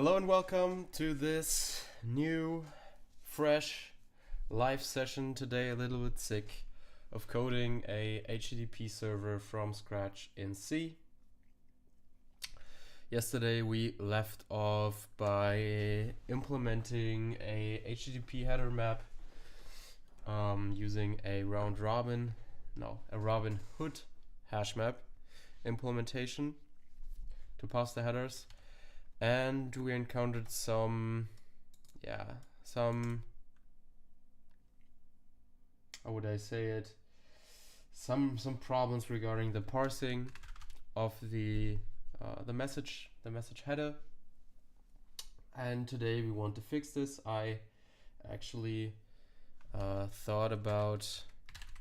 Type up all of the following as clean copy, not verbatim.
Hello and welcome to this new, fresh live session. Today a little bit sick of coding a HTTP server from scratch in C. Yesterday we left off by implementing a HTTP header map using a Robin Hood hash map implementation to pass the headers. And we encountered some how would I say it? Some problems regarding the parsing of the message header. And today we want to fix this. I actually thought about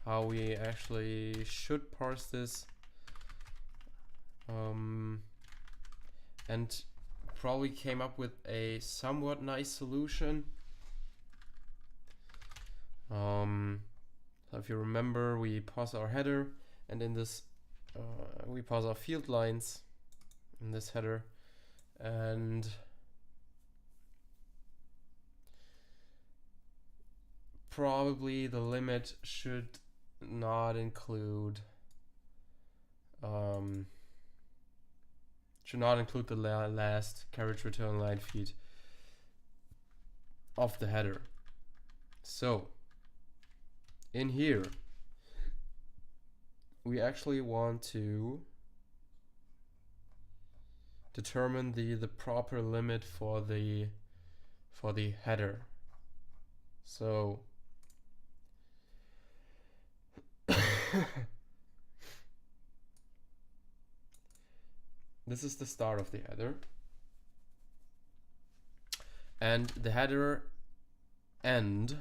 how we actually should parse this, and probably came up with a somewhat nice solution. So if you remember, we parse our header, and in this we parse our field lines in this header, and probably the limit should not include the last carriage return line feed of the header. So in here we actually want to determine the proper limit for the header. So this is the start of the header, and the header end.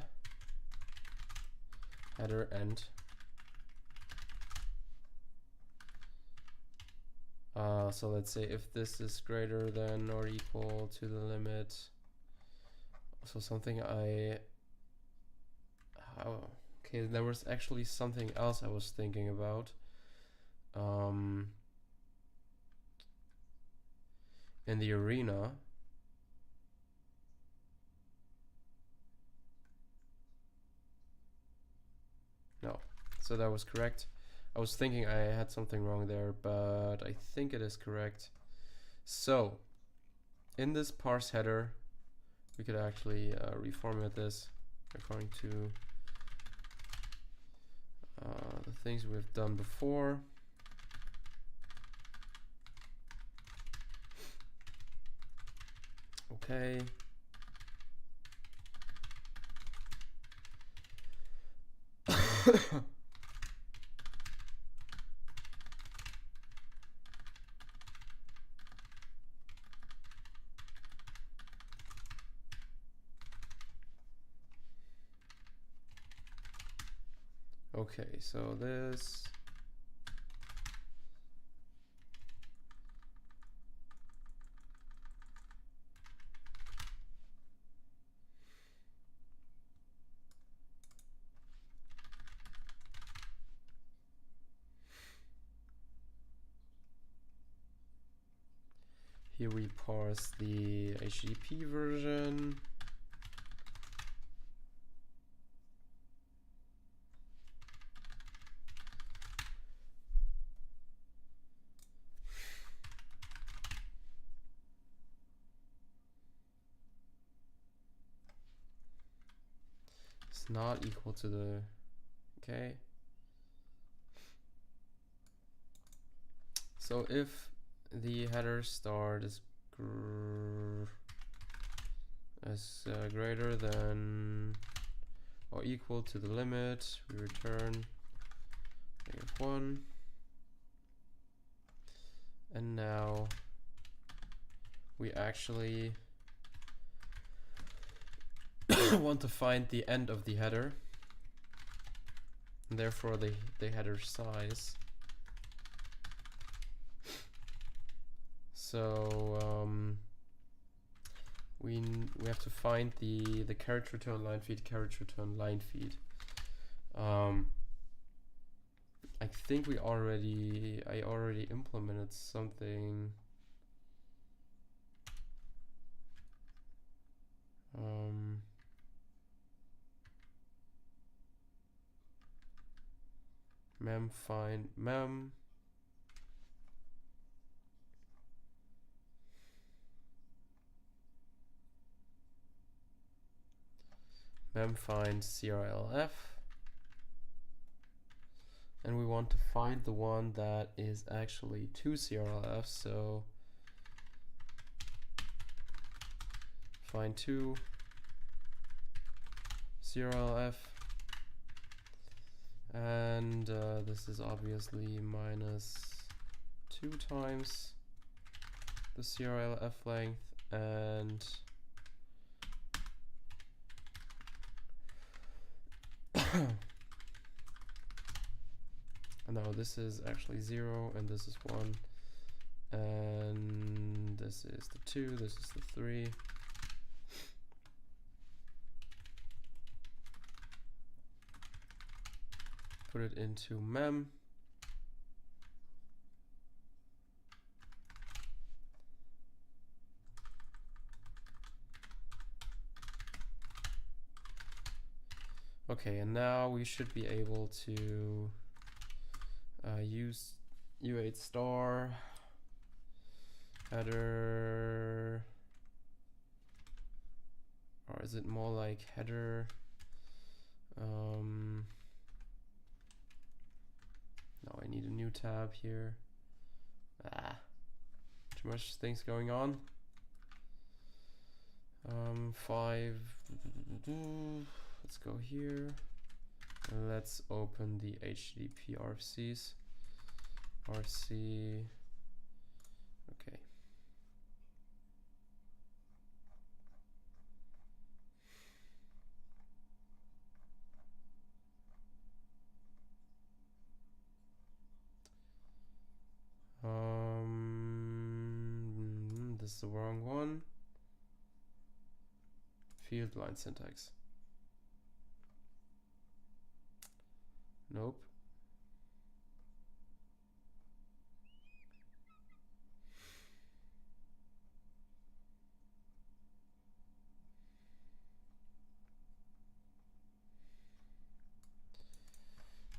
So let's say if this is greater than or equal to the limit. So something okay, there was actually something else I was thinking about. In the arena, no, so that was correct. I was thinking I had something wrong there, but I think it is correct. So in this parse header, we could actually reformat this according to the things we've done before. Okay. Okay, so this here we parse the HTTP version. It's not equal to the, okay. So if the header start is greater than or equal to the limit, we return -1. And now we actually want to find the end of the header, and therefore the header size. So we have to find the carriage return line feed. I think I already implemented something. Mem find mem. Mem find CRLF. And we want to find the one that is actually 2 CRLF, so find 2 CRLF, and this is obviously minus 2 times the CRLF length, and no, this is actually 0, and this is 1, and this is the 2, this is the 3. Put it into mem. Okay, and now we should be able to use U8 star header, or is it more like header? No, I need a new tab here. Too much things going on. 5. Let's go here. And let's open the HTTP RFCs. RC. Okay. This is the wrong one. Field line syntax. Nope.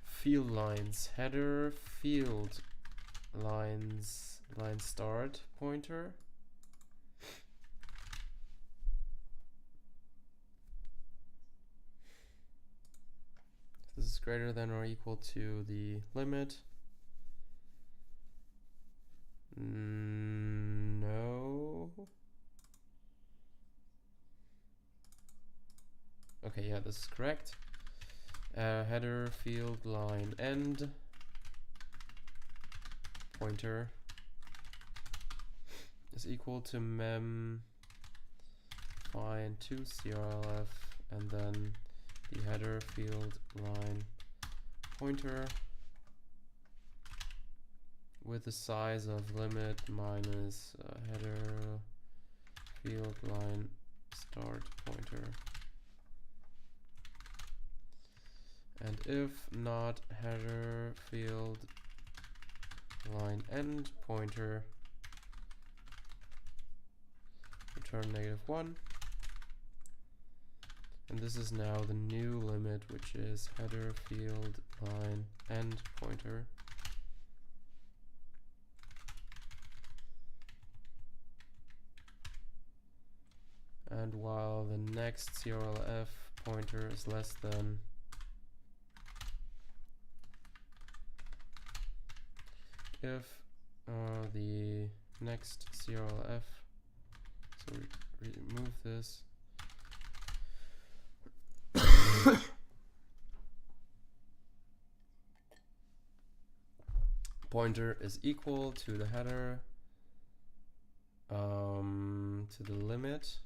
Field lines, header, field lines, line start pointer. This is greater than or equal to the limit. No. Okay, yeah, this is correct. Header field line end pointer is equal to mem find 2 CRLF, and then the header field line pointer with the size of limit minus header field line start pointer. And if not header field line end pointer, return -1. And this is now the new limit, which is header field line end pointer. And while the next CRLF pointer is less than if the next CRLF, so remove this, pointer is equal to the header to the limit.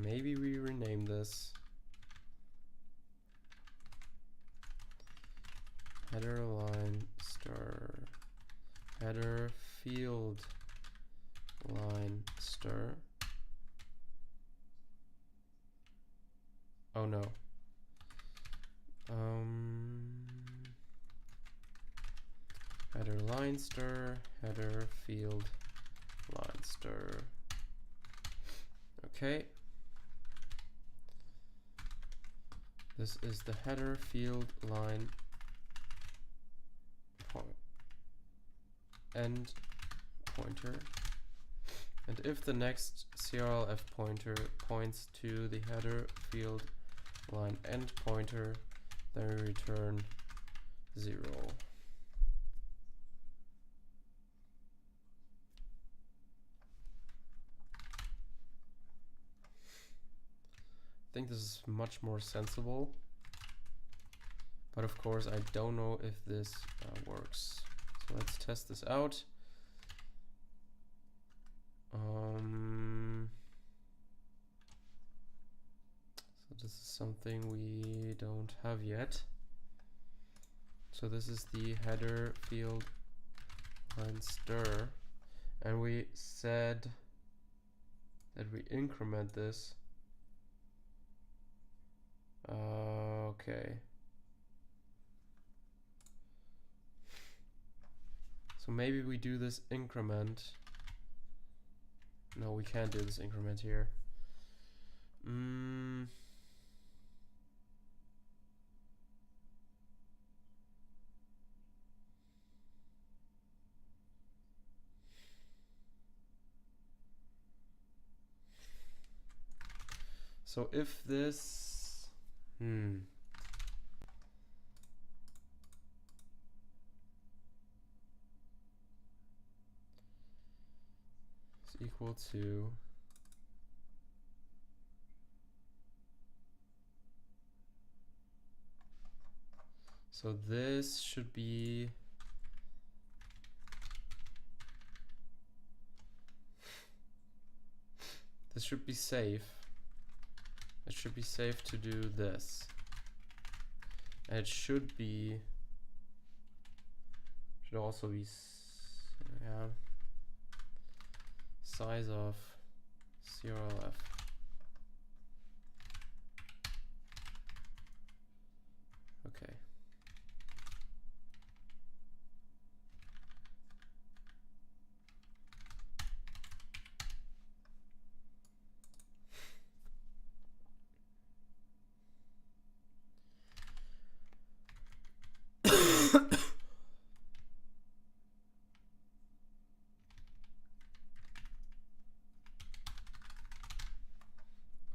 Maybe we rename this header line stir, header field line stir. Oh no. Header line stir, header field line stir. Okay. This is the header field line end pointer. And if the next CRLF pointer points to the header field line end pointer, then we return 0. I think this is much more sensible, but of course I don't know if this works. So let's test this out. So this is something we don't have yet. So this is the header field line stir, and we said that we increment this. Okay. So maybe we do this increment. No, we can't do this increment here. So if this, is equal to so this should be safe. It should be safe to do this. And it should also be size of CRLF. Okay.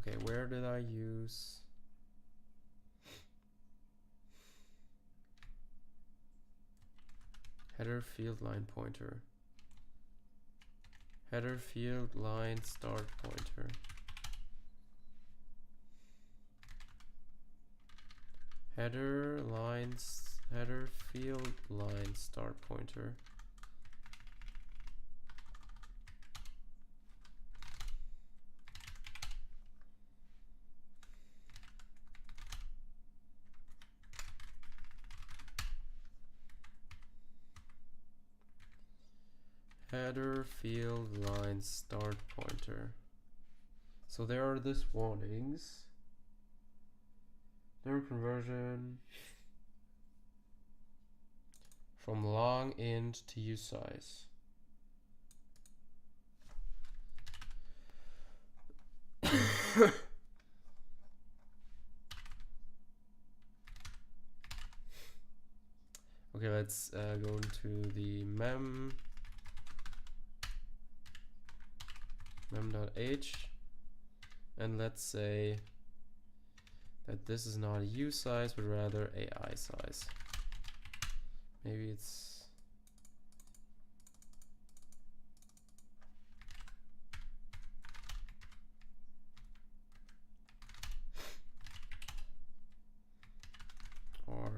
Okay, where did I use? Header field line pointer. Header field line start pointer. Header field line start pointer. Header field line start pointer. So there are these warnings. Their conversion from long int to usize. Okay, let's go into the mem.h, and let's say that this is not a usize but rather a isize. Maybe it's or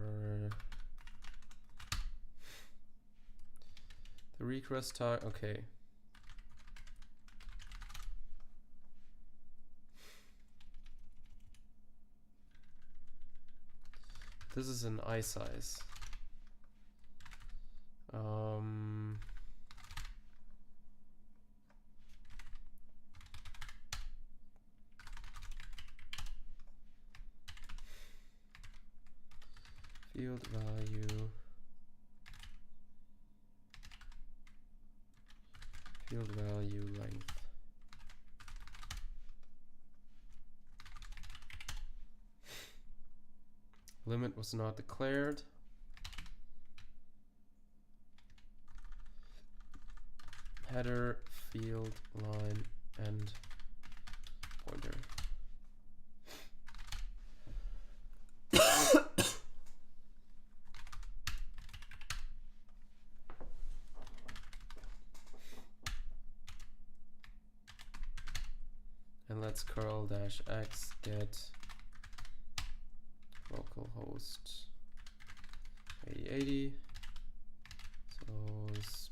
the request type. Okay. This is an isize. Field value. Field value length. limit was not declared. Header field line end pointer. And let's curl -x get localhost 8080. So it's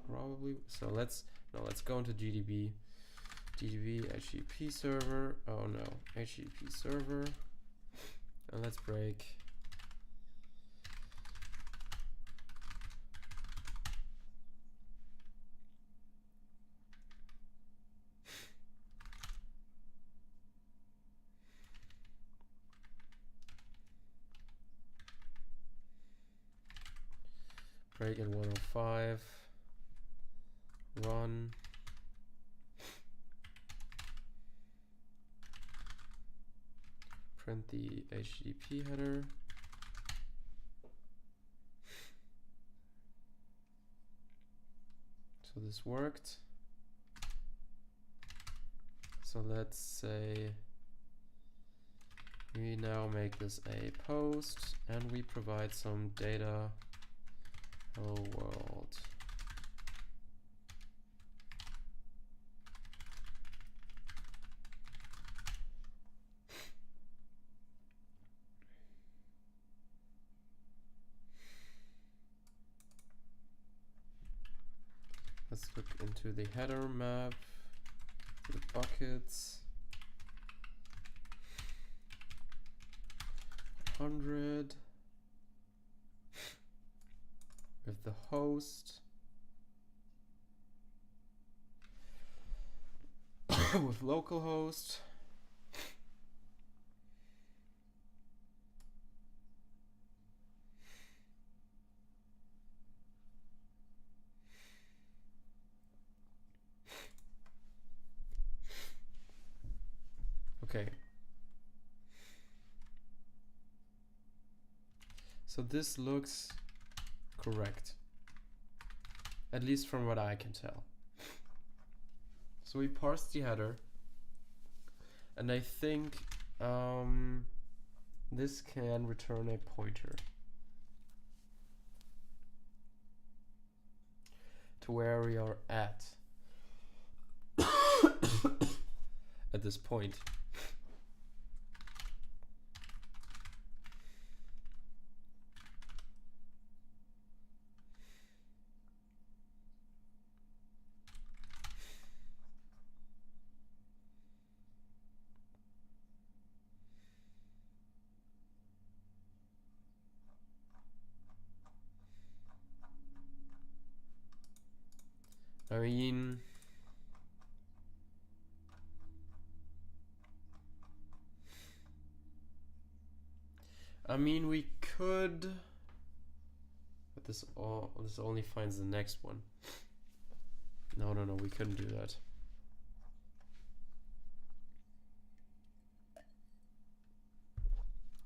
probably, so let's go into GDB HTTP server. Oh no, HTTP server, and let's break at 105, run, print the HTTP header, so this worked. So let's say we now make this a post and we provide some data. Hello world. Let's look into the header map, the buckets. 100 with the host with localhost. Okay. So this looks correct, at least from what I can tell. So we parsed the header, and I think this can return a pointer to where we are at at this point. I mean, we could, but this only finds the next one. No, we couldn't do that.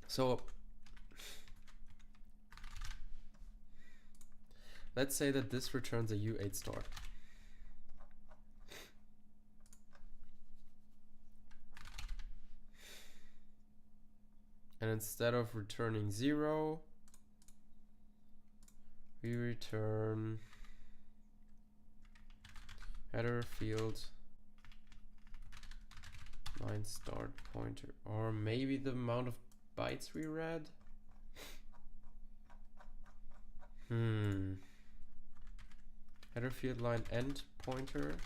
So let's say that this returns a U8 star. And instead of returning 0, we return header field line start pointer, or maybe the amount of bytes we read. Header field line end pointer.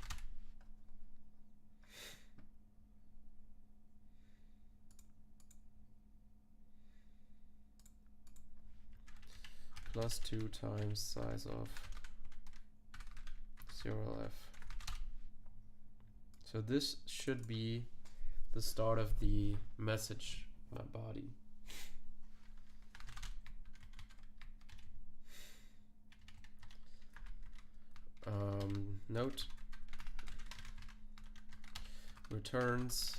Plus 2 times size of 0f. So this should be the start of the message body. Note returns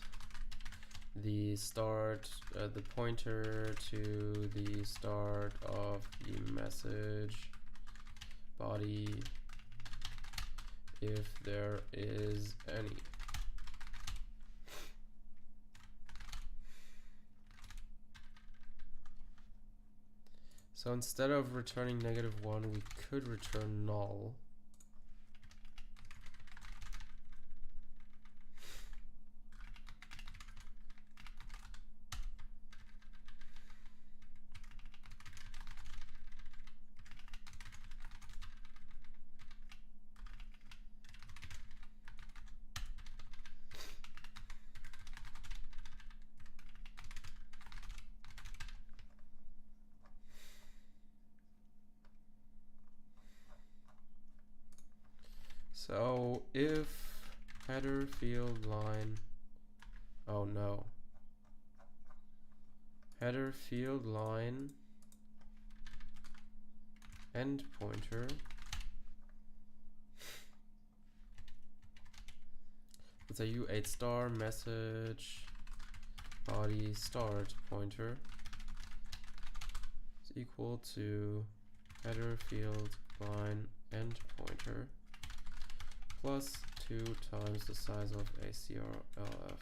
the start, the pointer to the start of the message body if there is any. So instead of returning -1, we could return null. So if header field line, oh no, header field line end pointer, let's say u8 star message body start pointer is equal to header field line end pointer plus 2 times the size of ACRLF.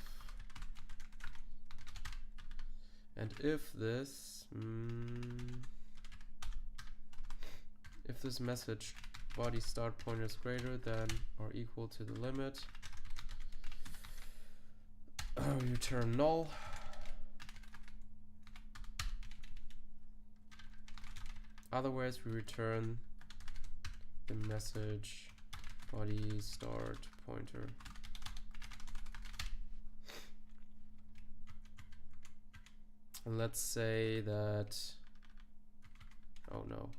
And if this message body start pointer is greater than or equal to the limit, we return null. Otherwise, we return the message body start pointer. And let's say that, oh no,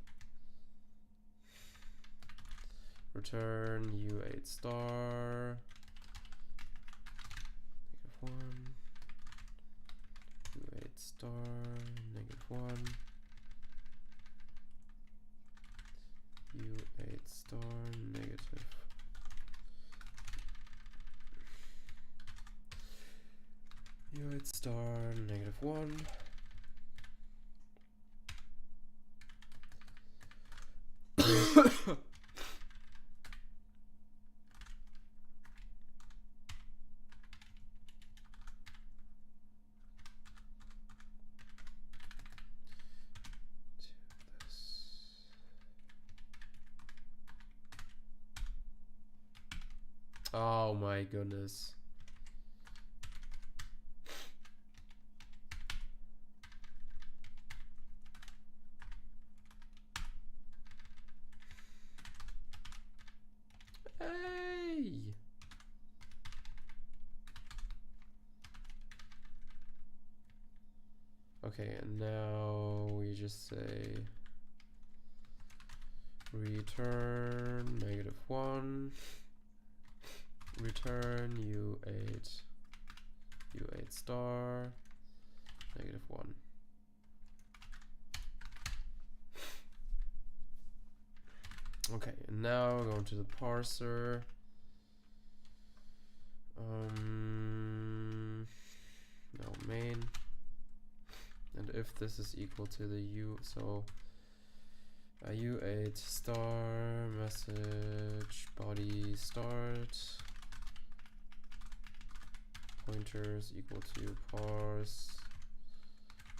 return u8 star -1, u8 star -1, u8 star negative. u8 star -1. Oh my goodness. Hey. Okay, and now we just say return -1, return u8 star -1. Okay, and now going to the parser. No main, and if this is equal to the so u8 star message body start pointers equal to parse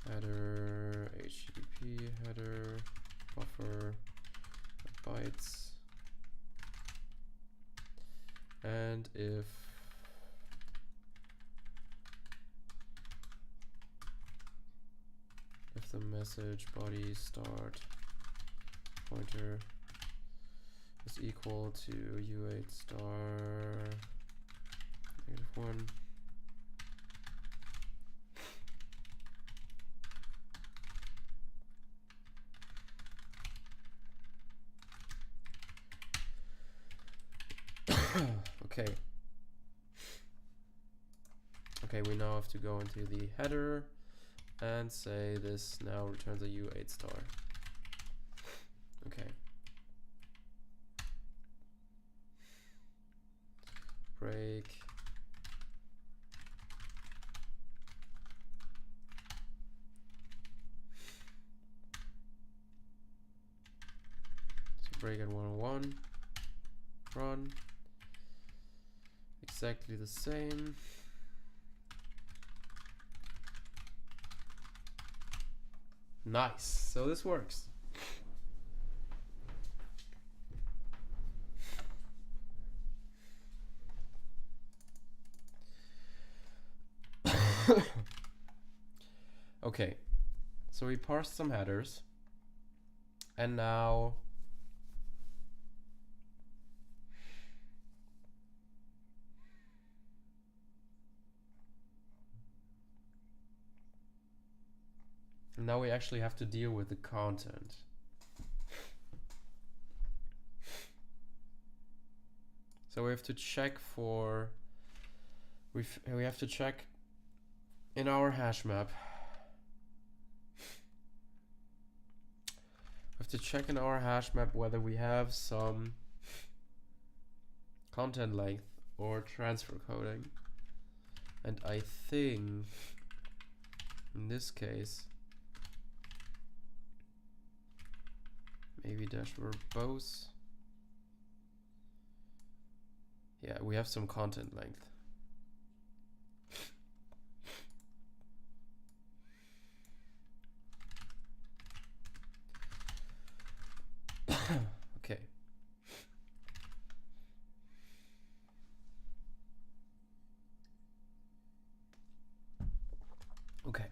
header HTTP header buffer bytes, and if the message body start pointer is equal to u8 star -1, okay, we now have to go into the header and say this now returns a u8 star. Okay. Break break at 101, run, exactly the same. Nice, so this works. Okay, so we parsed some headers, and now we actually have to deal with the content. So we have to check for, we have to check in our hash map. We have to check in our hash map whether we have some content length or transfer coding. And I think in this case, maybe dash verbose. Yeah, we have some content length. Okay. Okay.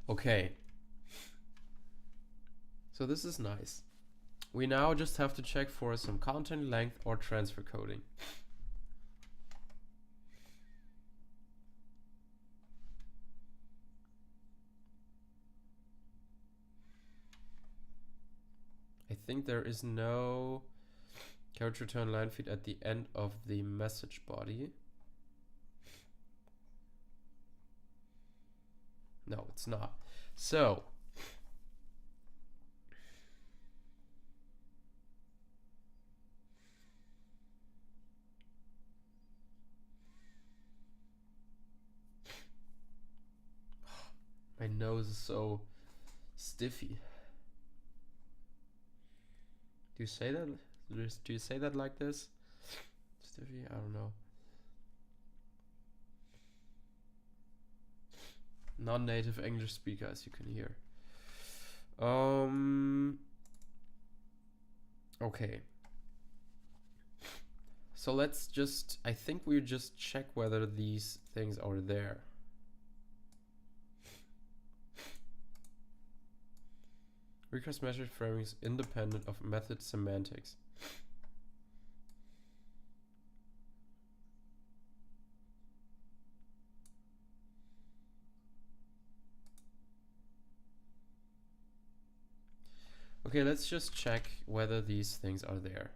Okay. So this is nice. We now just have to check for some content length or transfer coding. I think there is no character return line feed at the end of the message body. No, it's not. So my nose is so stiffy. Do you say that? Do you say that like this? Stiffy? I don't know. Non-native English speaker, as you can hear. Okay. So let's just, I think we just check whether these things are there. Request message framing is independent of method semantics. Okay, let's just check whether these things are there.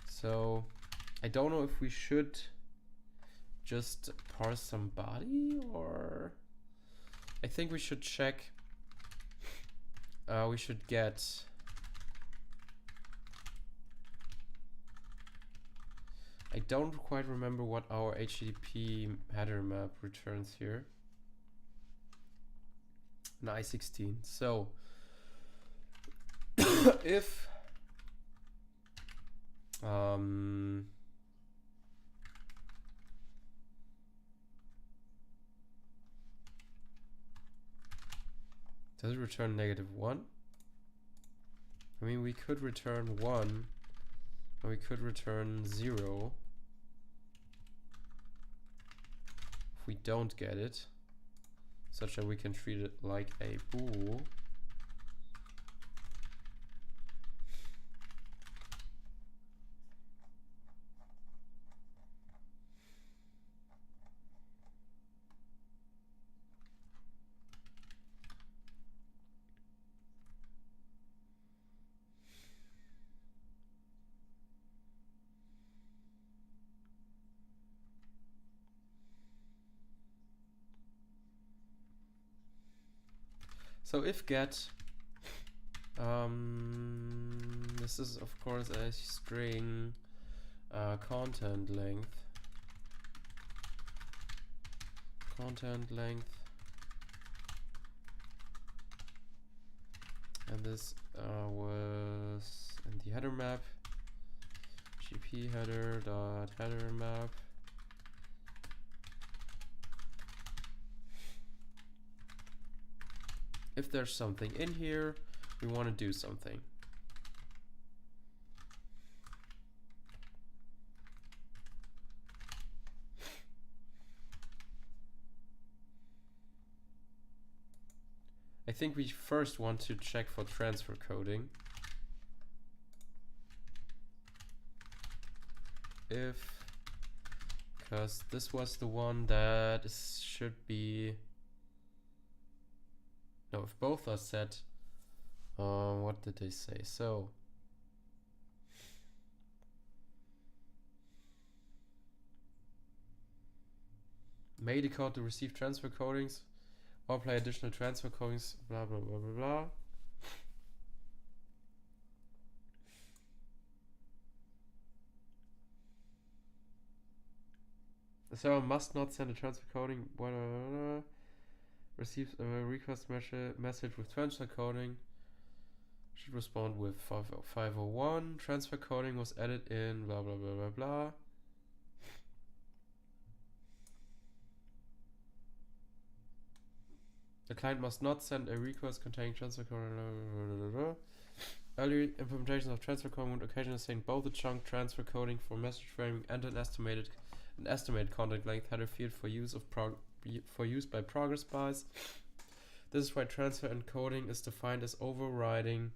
So I don't know if we should just parse some body, or I think we should check. We should get I don't quite remember what our HTTP header map returns here. An I16. So if does it return -1? I mean, we could return 1, or we could return 0 if we don't get it, such that we can treat it like a bool. So if get, this is of course a string content length, and this was in the header map, gp header dot header map. If there's something in here, we want to do something. I think we first want to check for transfer coding. If, because this was the one that should be, no, if both are set, what did they say? So may decode to receive transfer codings or apply additional transfer codings, blah blah blah blah blah. The server must not send a transfer coding. Receives a request message with transfer coding. Should respond with 501. Transfer coding was added in blah blah blah blah blah. The client must not send a request containing transfer coding. Earlier implementations of transfer coding would occasionally send both a chunk transfer coding for message framing and an estimated content length header field for use by progress bys. This is why transfer encoding is defined as overriding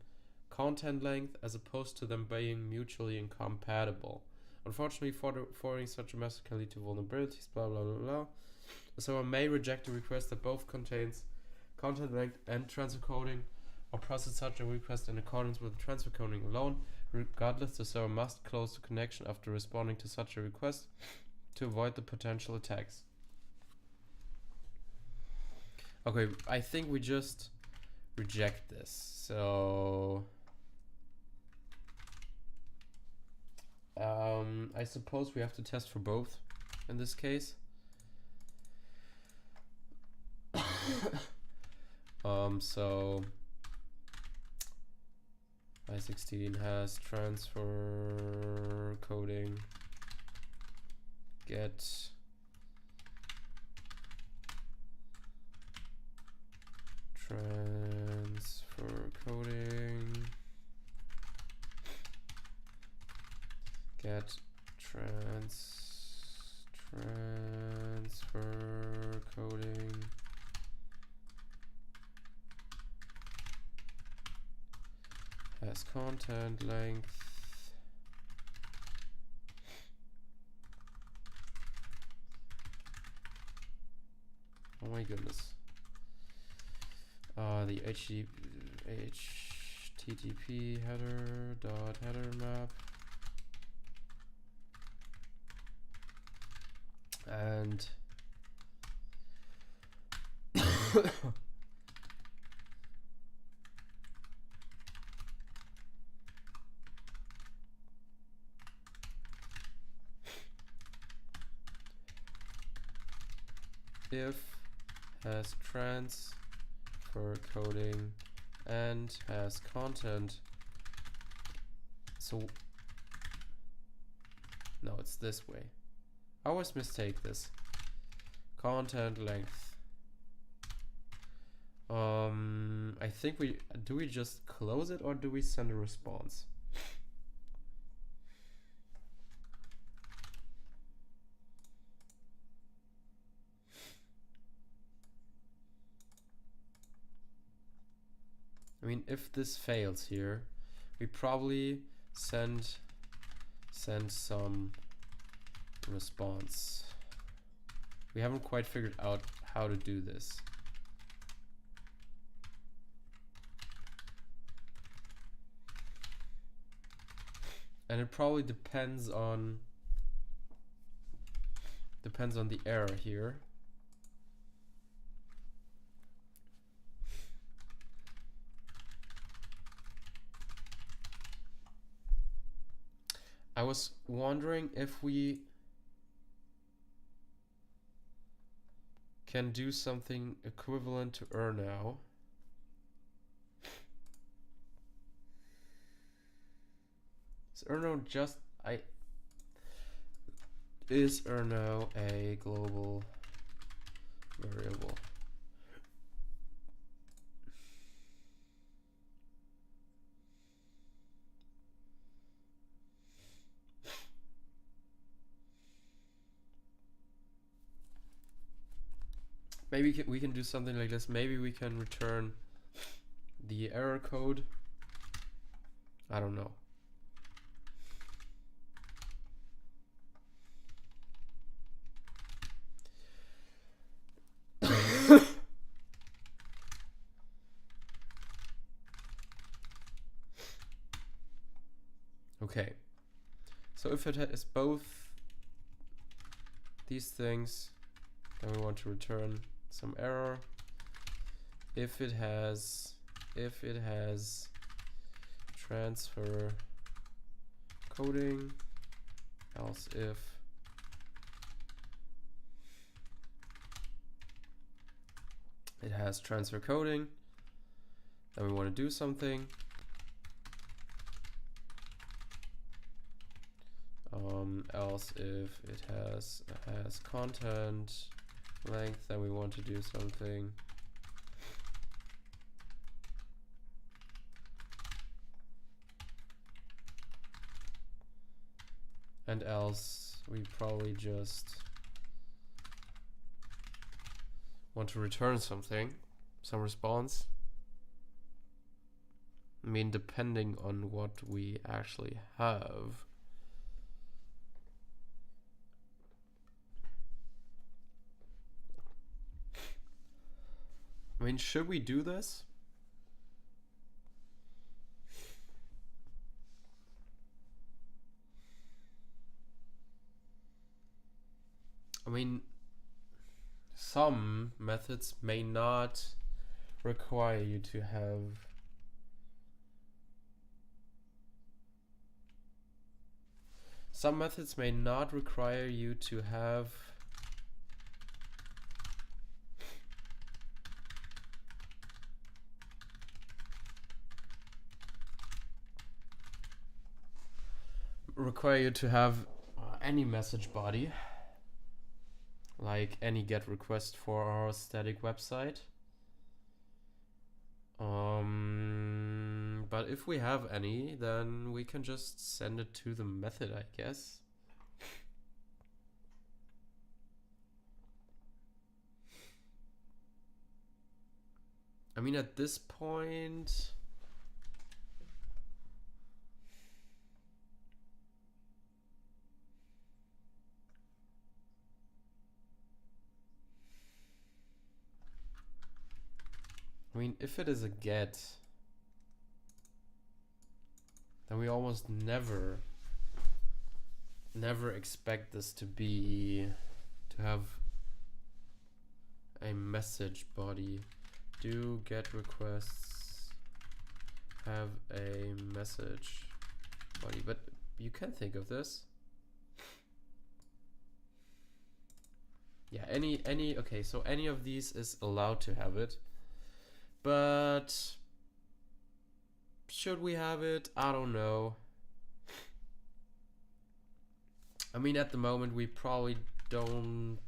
content length as opposed to them being mutually incompatible. Unfortunately, forwarding such a message can lead to vulnerabilities, blah blah blah blah. The server may reject a request that both contains content length and transfer coding, or process such a request in accordance with transfer coding alone. Regardless, the server must close the connection after responding to such a request to avoid the potential attacks. Okay, I think we just reject this. So I suppose we have to test for both in this case. So i16 has transfer coding get transfer coding get transfer coding has content length oh my goodness the HTTP header dot header map and if has transfer coding and has content. So no, it's this way. I always mistake this. Content length. I think we just close it or do we send a response? I mean, if this fails here, we probably send some response. We haven't quite figured out how to do this. And it probably depends on the error here. I was wondering if we can do something equivalent to now. Is now just is now a global variable? Maybe we can do something like this. Maybe we can return the error code. I don't know. Okay. So if it is both these things, then we want to return some error. If it has transfer coding, else if it has transfer coding, then we want to do something. Else if it has content length, then we want to do something. And else we probably just want to return something, some response. I mean, depending on what we actually have. I mean, should we do this? I mean, some methods may not require you to have any message body, like any GET request for our static website. But if we have any, then we can just send it to the method, I guess. I mean, at this point, I mean, if it is a GET, then we almost never expect this to have a message body. Do GET requests have a message body? But you can think of this. Yeah, okay, so any of these is allowed to have it. But should we have it? I don't know. I mean, at the moment we probably don't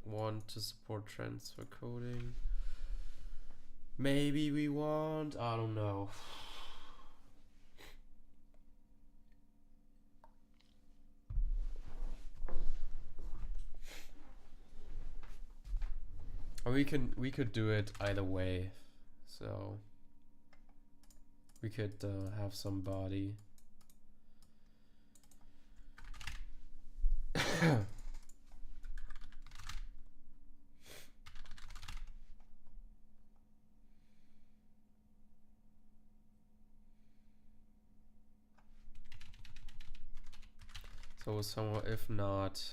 want to support transfer coding. Maybe we want, I don't know. Or we could do it either way. So we could have some body. So somehow, if not,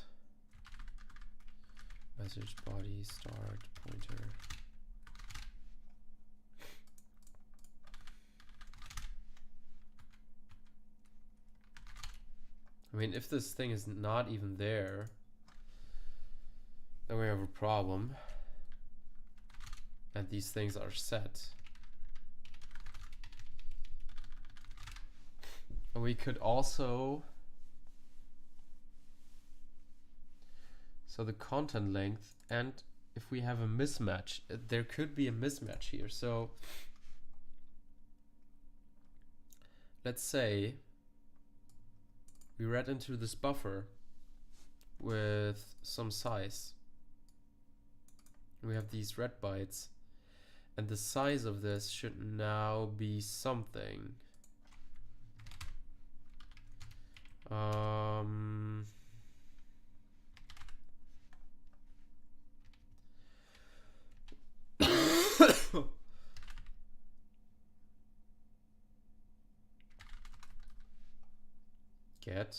message body start pointer. I mean, if this thing is not even there, then we have a problem. And these things are set. And we could also, so the content length, and if we have a mismatch, there could be a mismatch here. So let's say we read into this buffer with some size. We have these red bytes, and the size of this should now be something. Get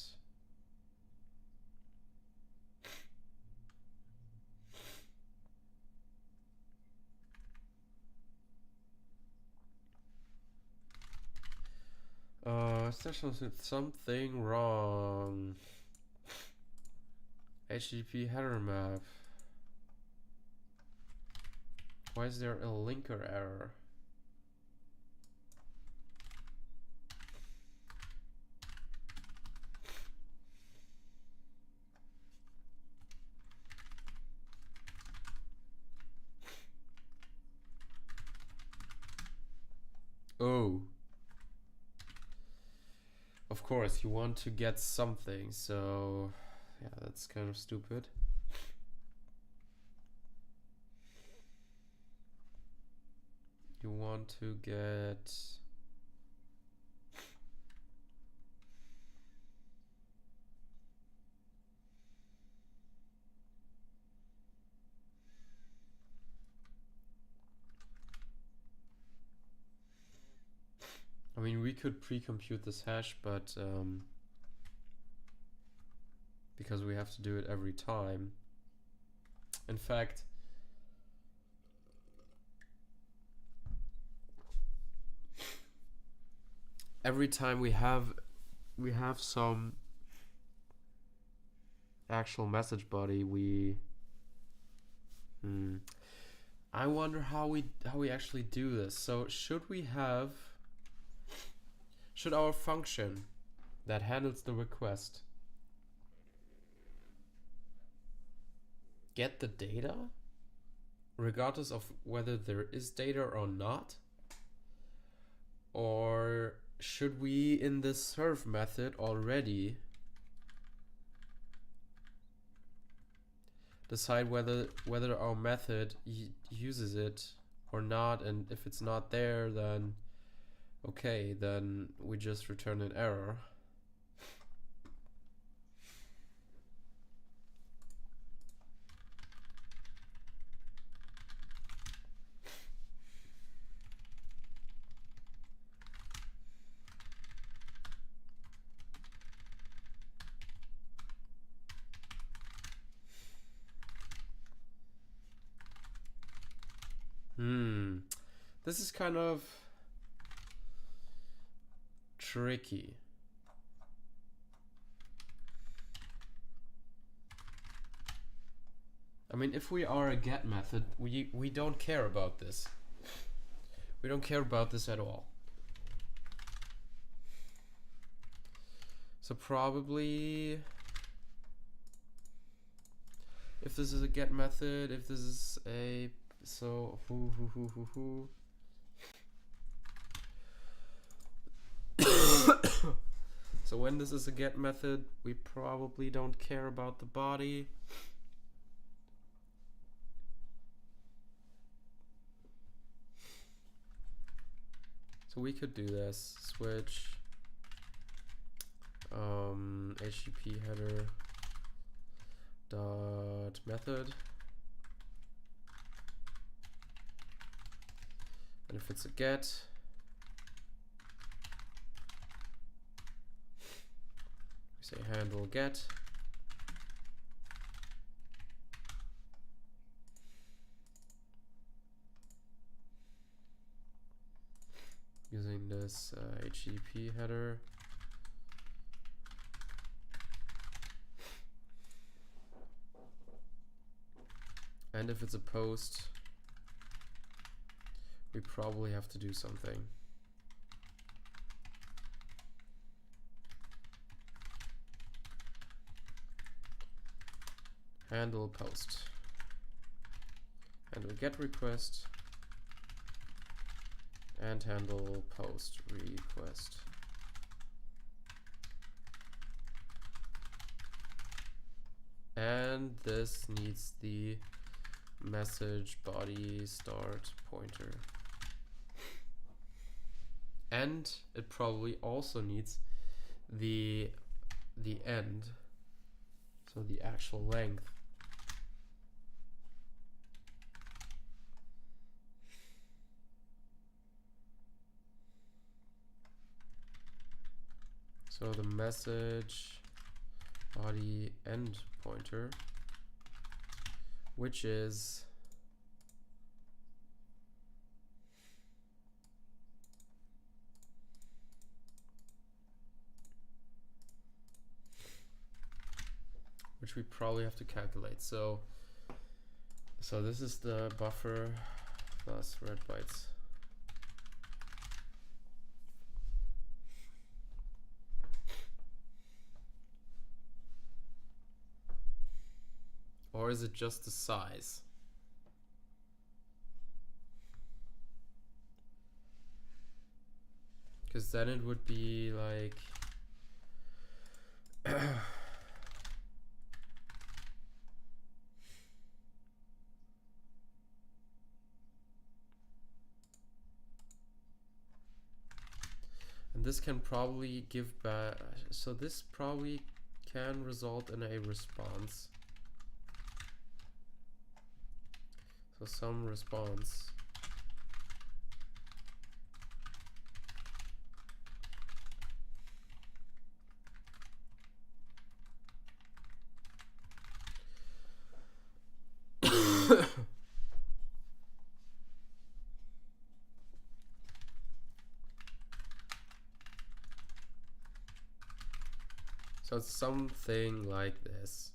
there's something wrong. HTTP header map. Why is there a linker error? Oh. Of course, you want to get something, so yeah, that's kind of stupid. You want to get I mean, we could pre-compute this hash, but because we have to do it every time. In fact, every time we have some actual message body, we I wonder how we actually do this. So should our function that handles the request get the data regardless of whether there is data or not? Or should we in the serve method already decide whether our method uses it or not, and if it's not there, then okay, then we just return an error. This is kind of tricky. I mean, if we are a get method, we don't care about this. We don't care about this at all. So probably, if this is a get method, if this is a so so when this is a get method, we probably don't care about the body. So we could do this, switch HTTP header dot method, and if it's a get, we say handle get. Using this HTTP header And if it's a post, we probably have to do something. Handle post. Handle get request. And handle post request. And this needs the message body start pointer. And it probably also needs the end, so the actual length. So the message body end pointer, which is which we probably have to calculate. So this is the buffer plus read bytes. Or is it just the size? Because then it would be like and this can probably give back, so this probably can result in a response. So some response. So it's something like this.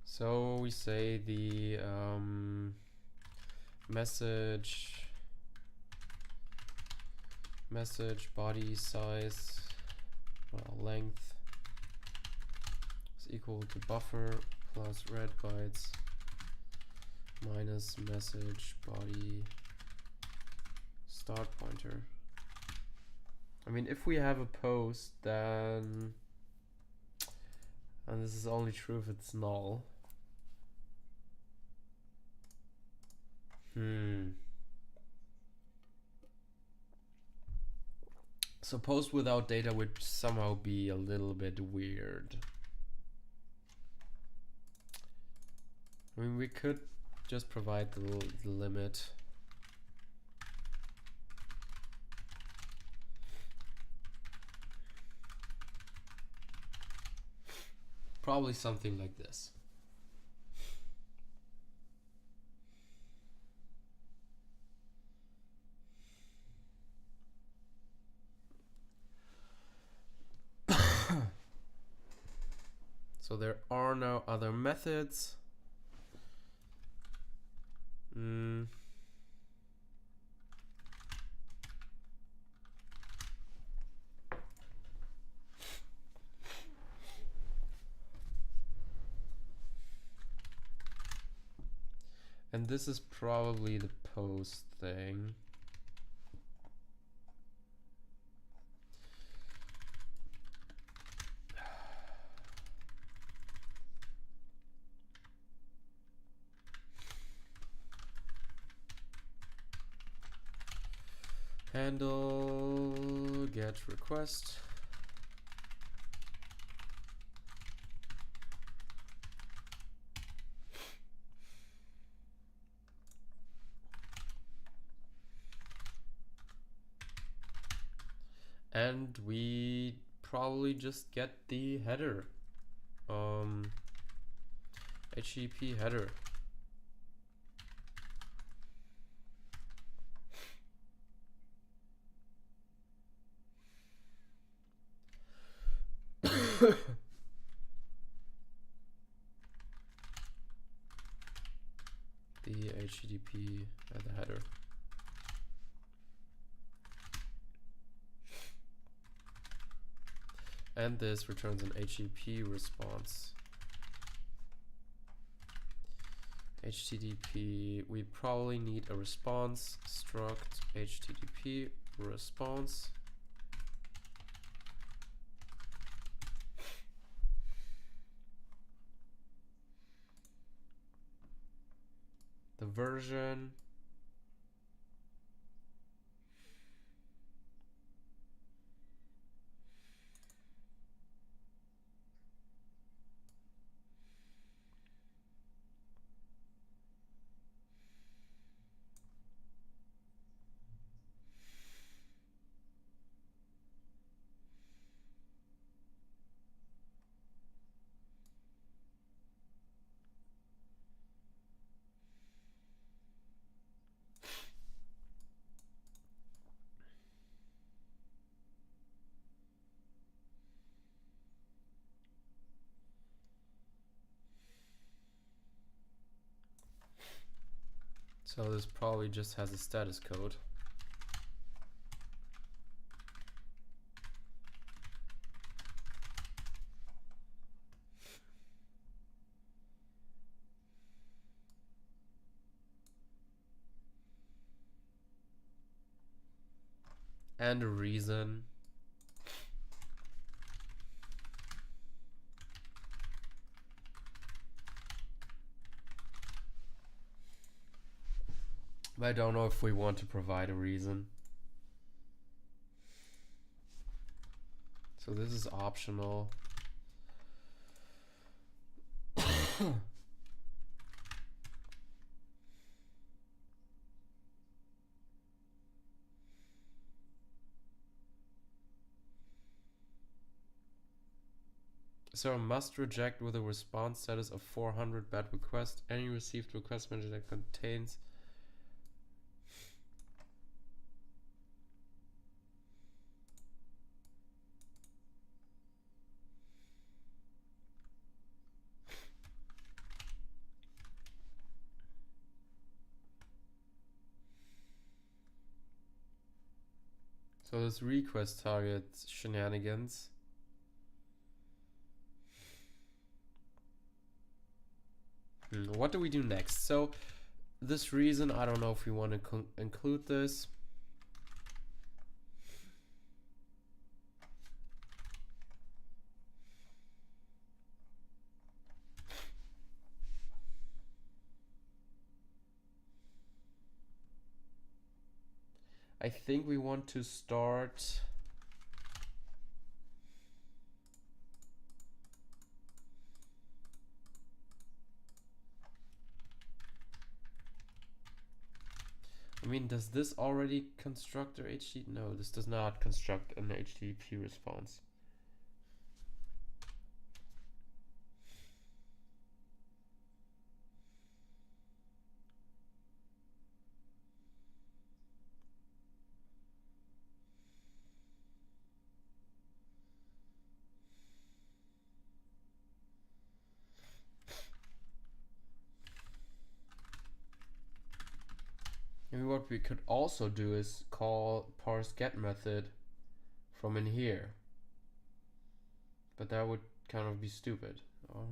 So we say the message body size length is equal to buffer plus read bytes minus message body start pointer. I mean, if we have a post, then, and this is only true if it's null. So post without data would somehow be a little bit weird. I mean, we could just provide the limit. Probably something like this. So there are no other methods. And this is probably the post thing. Handle get request. and we probably just get the header, HTTP header. The HTTP the header. And this returns an HTTP response. HTTP, we probably need a response, struct HTTP response. The version, so this probably just has a status code. And a reason. But I don't know if we want to provide a reason. So this is optional. So must reject with a response status of 400 bad request any received request manager that contains so this request targets shenanigans. What do we do next? So this reason, I don't know if we want to include this. I think we want to start I mean, does this already construct our HTTP? No, this does not construct an HTTP response. Maybe what we could also do is call parse get method from in here. But that would kind of be stupid. Or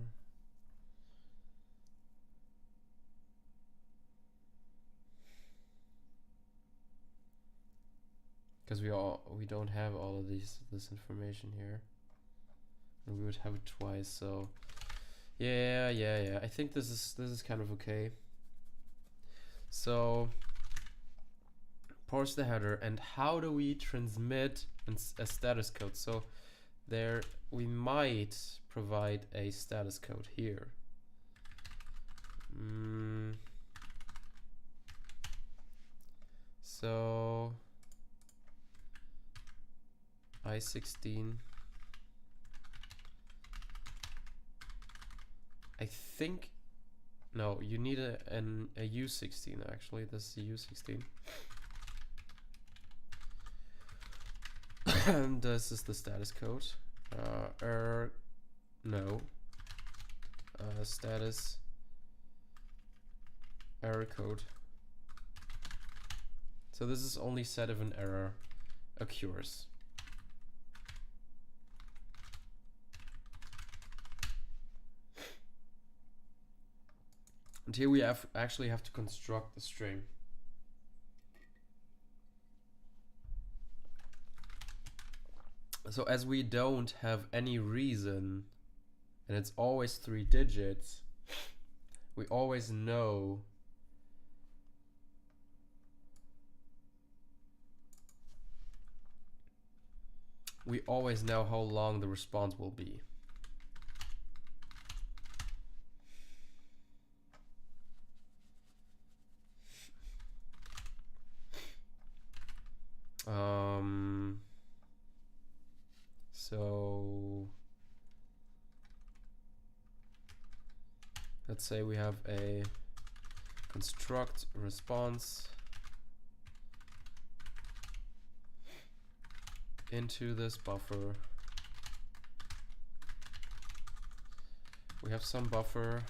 because we don't have all of this information here. And we would have it twice, so yeah. I think this is kind of okay. So parse the header, and how do we transmit a status code? So there we might provide a status code here. So I16. I think, no, you need a U16 actually. This is a U16. And this is the status code. No. Status error code. So this is only set if an error occurs. And here we actually have to construct the string. So as we don't have any reason, and it's always 3 digits, we always know how long the response will be. So let's say we have a construct response into this buffer. We have some buffer.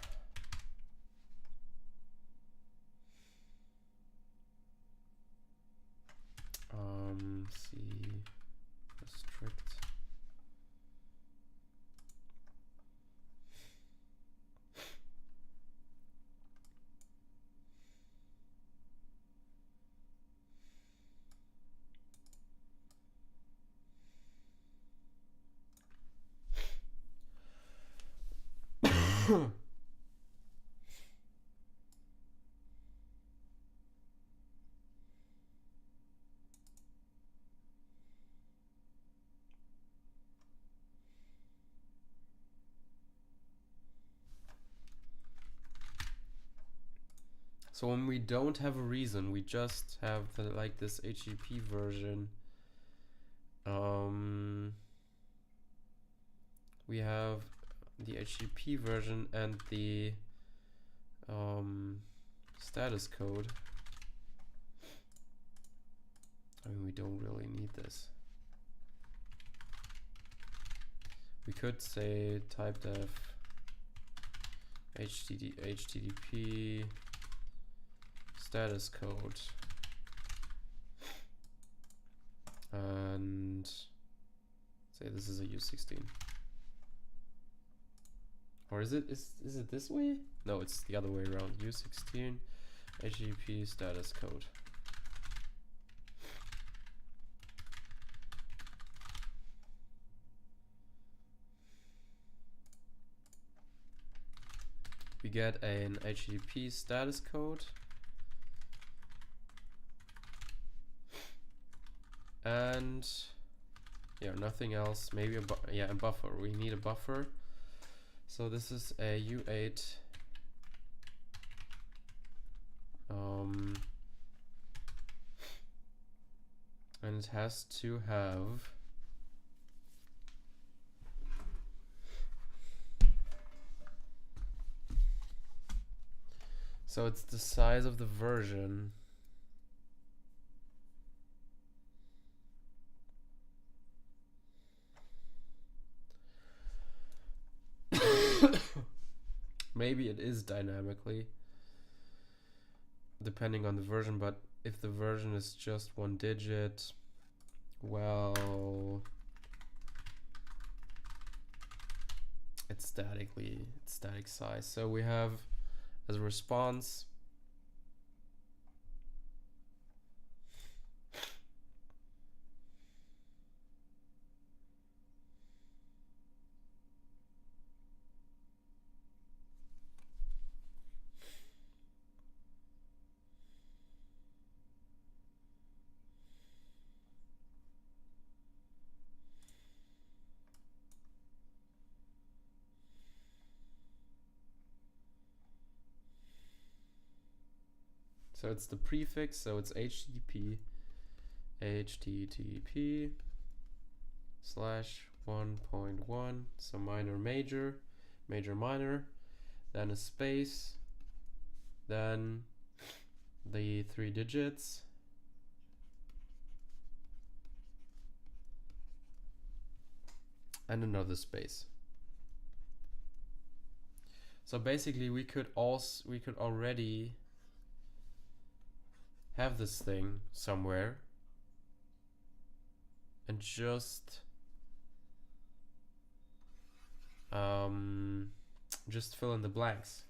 C restrict. So when we don't have a reason, we just have the, like this HTTP version. We have the HTTP version and the status code. I mean, we don't really need this. We could say type def HTTP status code and say this is a U16. Or is it this way? No, it's the other way around. U16 HTTP status code. We get an HTTP status code and yeah, nothing else. Maybe a buffer. We need a buffer. So this is a U8 and it has to have so it's the size of the version. Maybe it is dynamically depending on the version, but if the version is just 1 digit, well, it's static size. So we have as a response so it's the prefix, so it's HTTP slash 1.1, so minor major, major minor, then a space, then the 3 digits, and another space. So basically we could already have this thing somewhere and just fill in the blanks.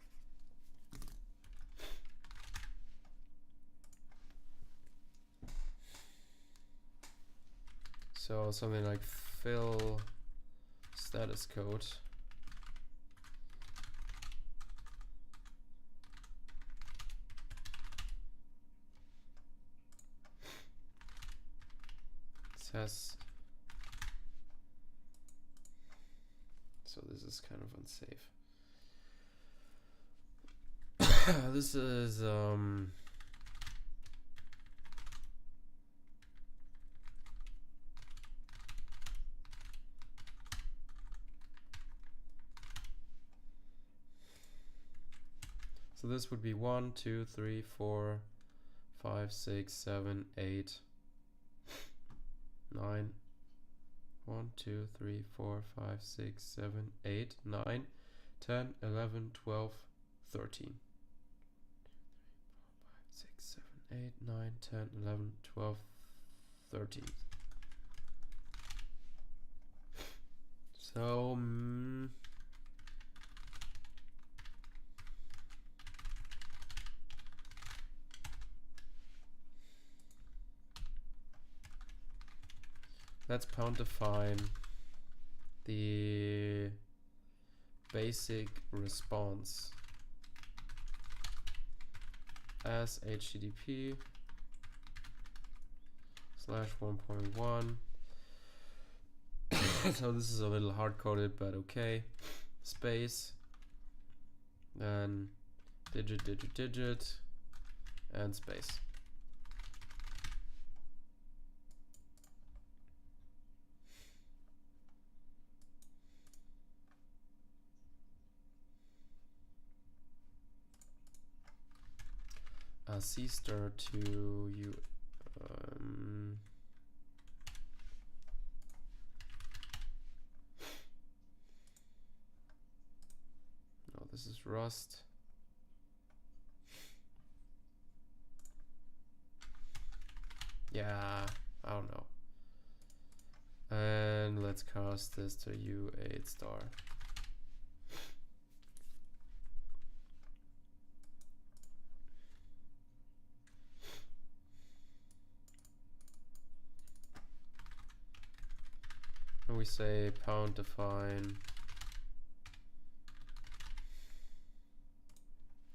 So something like fill status code. Says, so this is kind of unsafe. This is so this would be 1, 2, 3, 4, 5, 6, 7, 8, 9. 1, 2, 3, 4, 5, 6, 7, 8, 9, 10, 11, 12, 13. 5, 6, 7, 8, 9, 10, 11, 12, 13. So let's pound define the basic response as HTTP slash 1.1. So this is a little hard coded, but okay. Space, then digit, digit, digit, and space. C star to you. No, this is Rust. Yeah, I don't know. And let's cast this to U8 star. And we say pound define.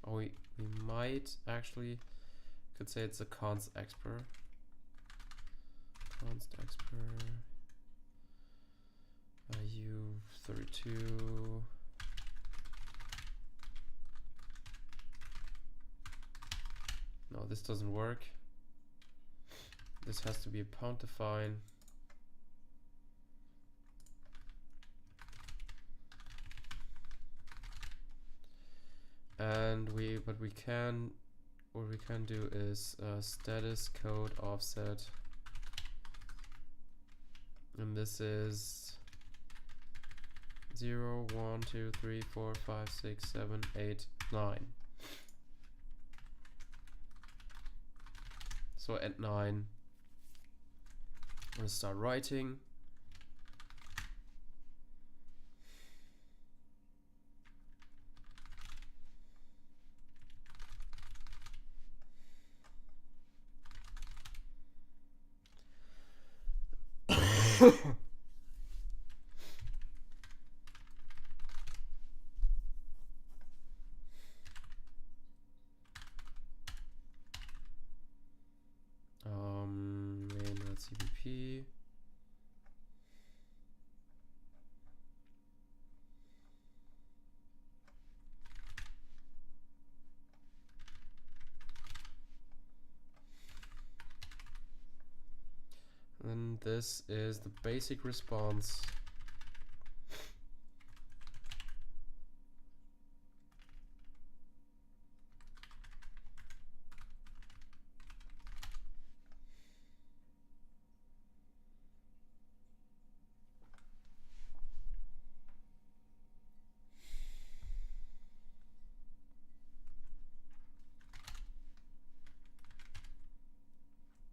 Oh, we might actually could say it's a const expr. Const expr U32. No, this doesn't work. This has to be a pound define. And what we can do is status code offset, and this is 0, 1, 2, 3, 4, 5, 6, 7, 8, 9. So at 9, I'm gonna start writing. main.cpp. And and this is the basic response.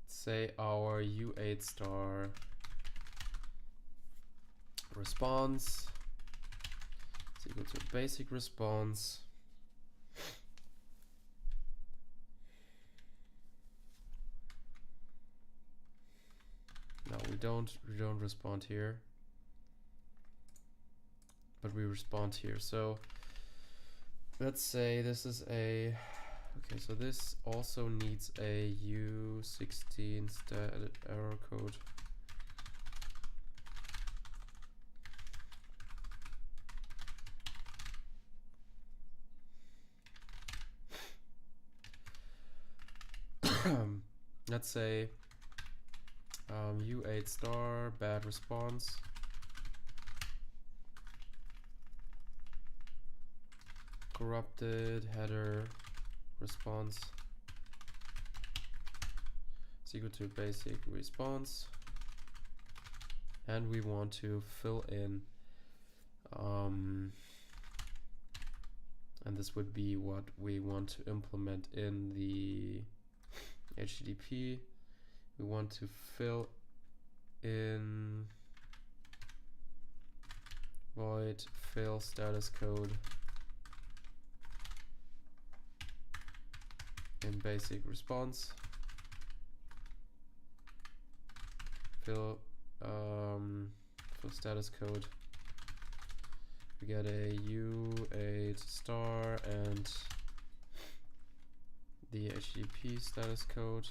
Say our U8 star response is equal to basic response. No, we don't respond here, but we respond here. So let's say this is a okay, so this also needs a U16 static error code. Let's say U8 star bad response. Corrupted header response is equal to basic response, and we want to fill in and this would be what we want to implement in the HTTP. We want to fill in void fill status code in basic response. Fill status code. We get a U8 star and the HTTP status code.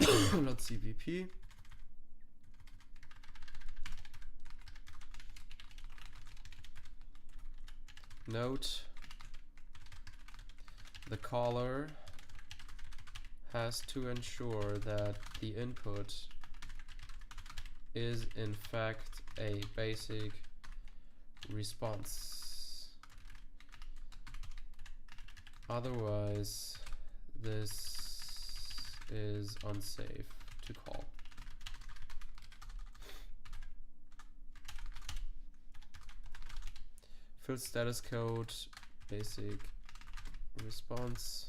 Not CVP. Note: the caller has to ensure that the input is in fact a basic response. Otherwise, this is unsafe to call. Fill status code, basic response.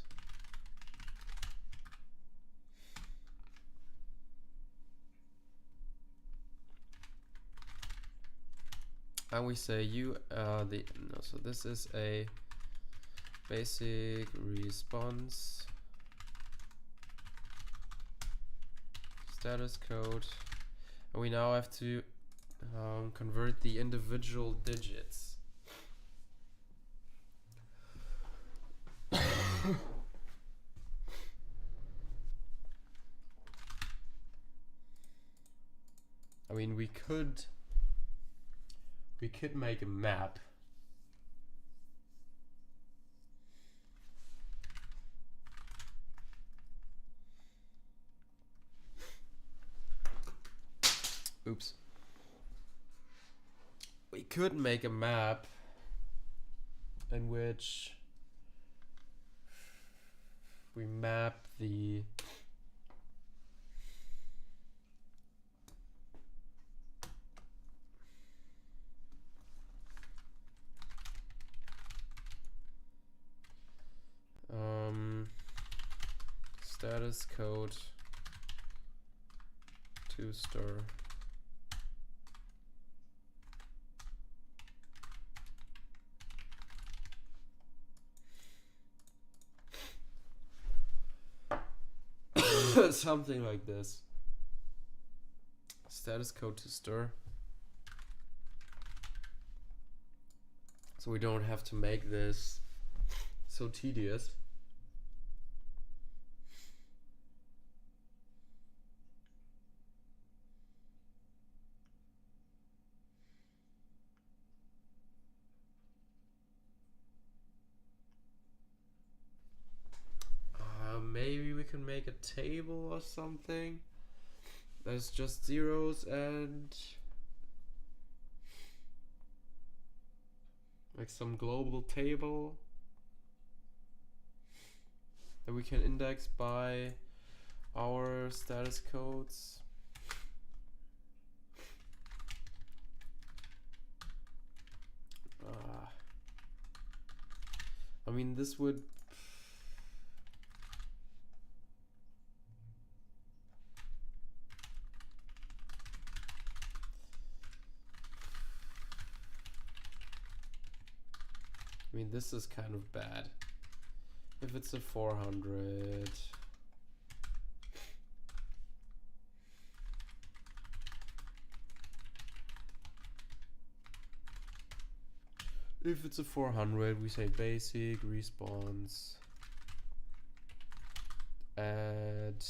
And we say so this is a basic response status code, and we now have to convert the individual digits. I mean, we could make a map. Oops. We could make a map in which we map the status code to star. Something like this. Status code to stir. So we don't have to make this so tedious. Maybe make a table or something. There's just zeros and like some global table that we can index by our status codes. I mean, this would this is kind of bad. If it's a 400, if it's a 400, we say basic response add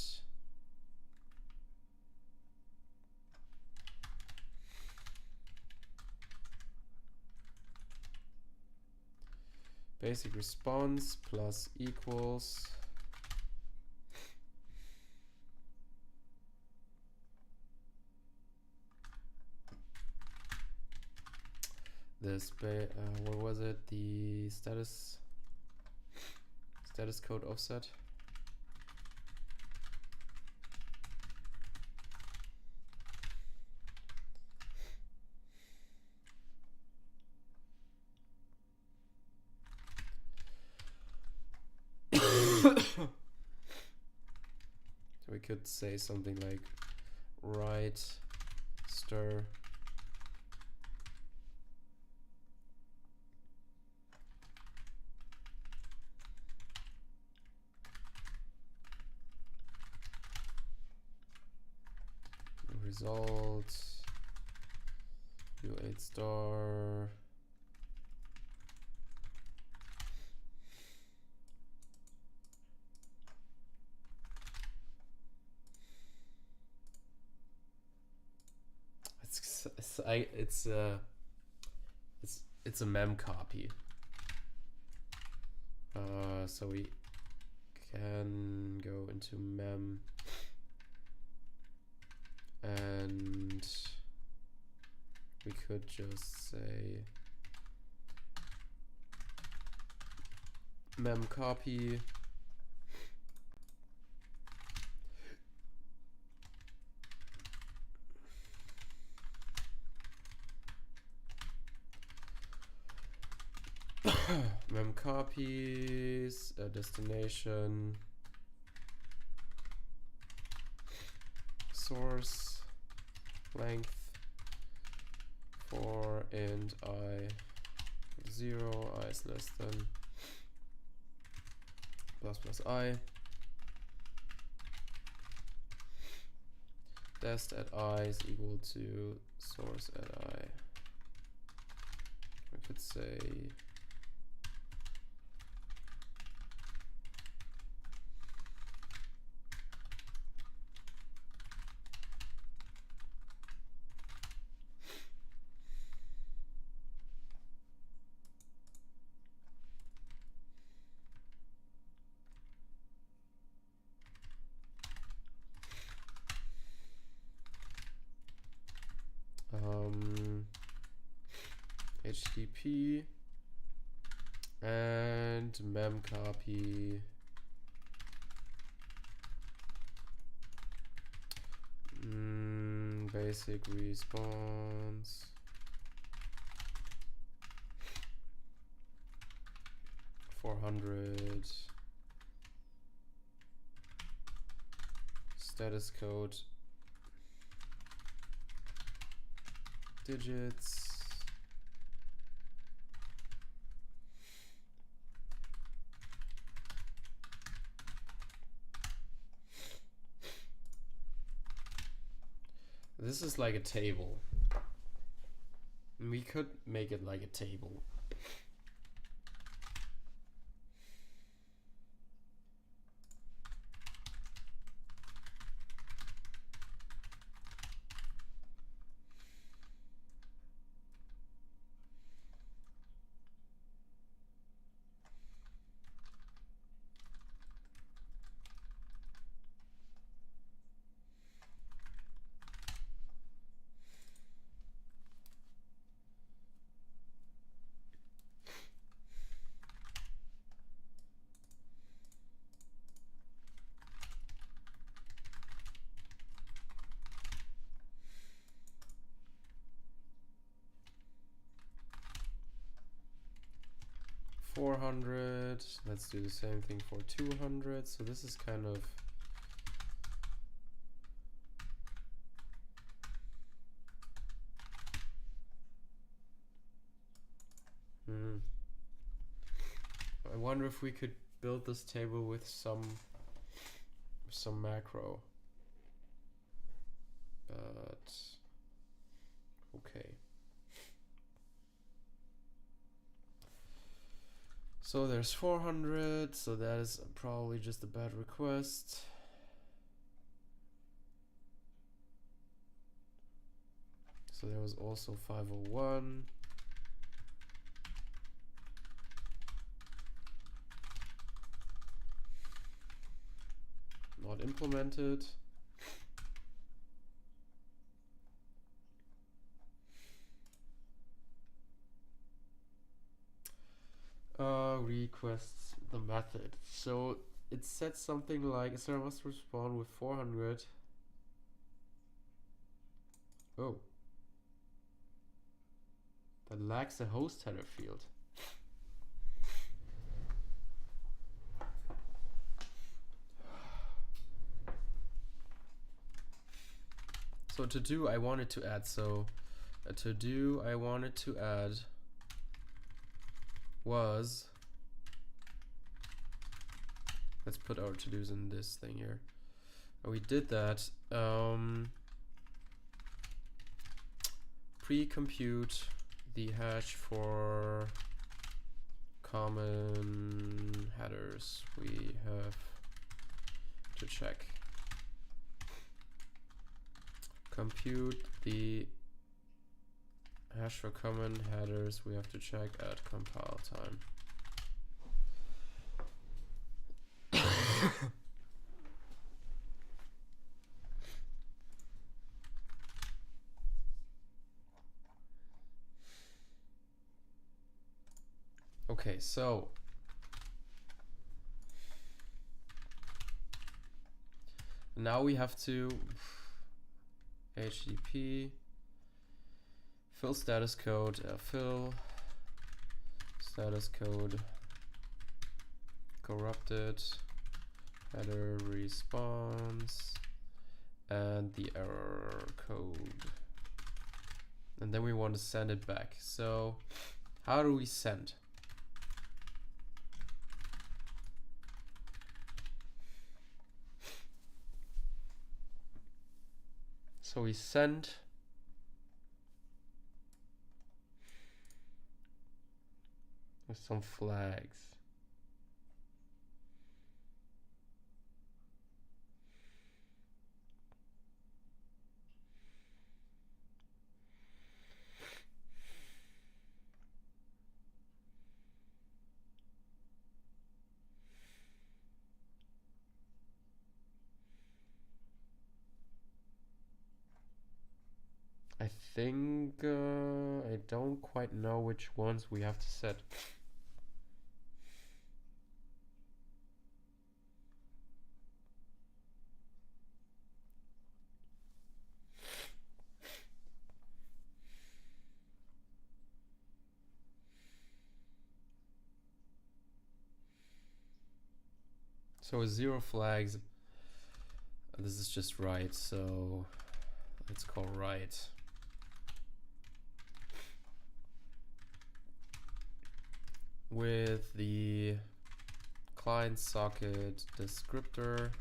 basic response plus equals this what was it, the status code offset. We could say something like write stir results U8 star it's a mem copy. So we can go into mem and we could just say mem copy mem copies destination source length for int I 0, I is less than plus I dest at I is equal to source at I. I could say HTTP and mem copy basic response (400) status code digits. This is like a table. We could make it like a table. 400. Let's do the same thing for 200. So this is kind of I wonder if we could build this table with some macro. But okay. So there's 400, so that is probably just a bad request. So there was also 501. Not implemented. Requests the method. So it said something like Sarah must respond with 400. Oh. That lacks a host header field. So to do I wanted to add was, let's put our to-dos in this thing here. We did that. Pre-compute the hash for common headers. We have to check. Compute the hash for common headers. We have to check at compile time. Okay, so now we have to HTTP fill status code, fill status code corrupted header response and the error code, and then we want to send it back. So how do we send? So we send with some flags. I think I don't quite know which ones we have to set. So with 0 flags, this is just write, so let's call write. With the client socket descriptor,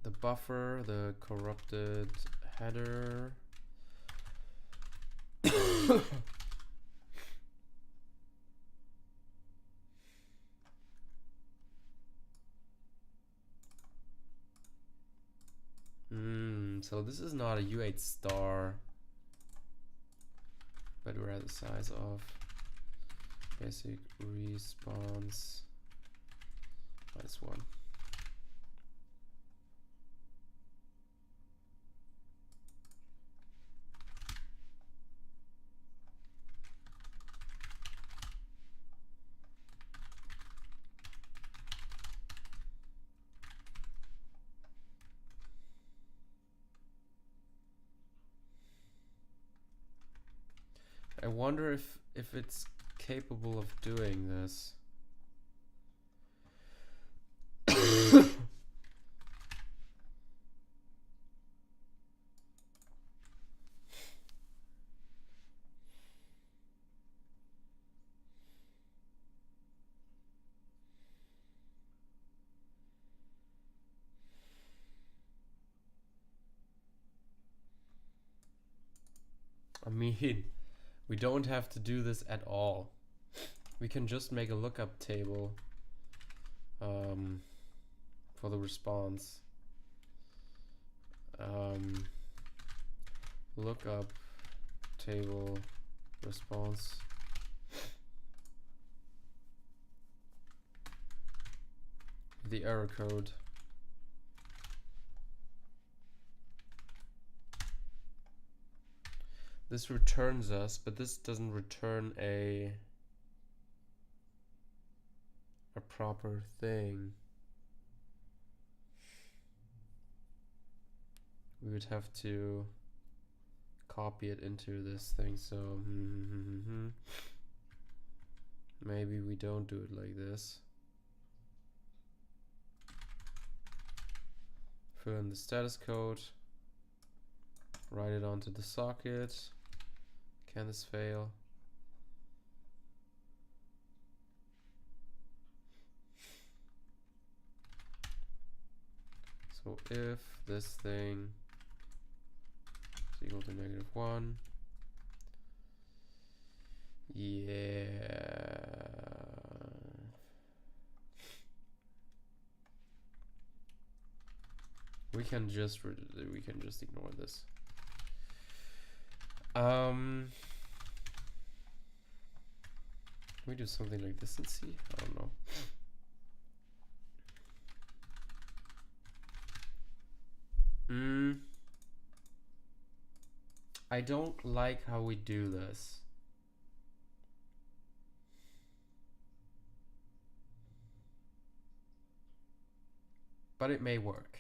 the buffer, the corrupted header, so this is not a U8 star, but we're at the size of basic response -1. wonder if it's capable of doing this. I mean, we don't have to do this at all. We can just make a lookup table for the response. Lookup table response. The error code. This returns us, but this doesn't return a proper thing. We would have to copy it into this thing, so maybe we don't do it like this. Fill in the status code, write it onto the socket. Can this fail? So if this thing is equal to -1, yeah, we can just ignore this. Can we do something like this and see? I don't know. I don't like how we do this. But it may work.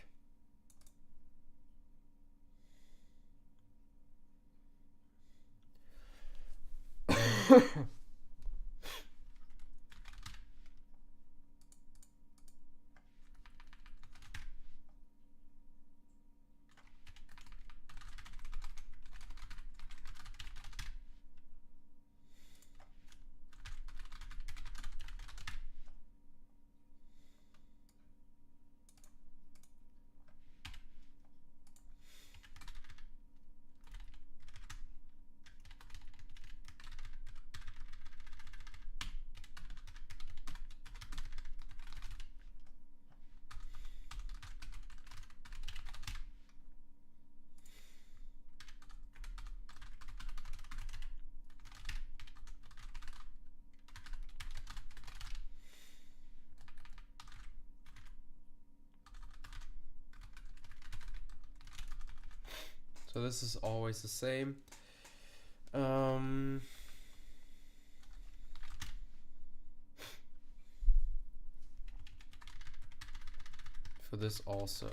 So this is always the same. For this also.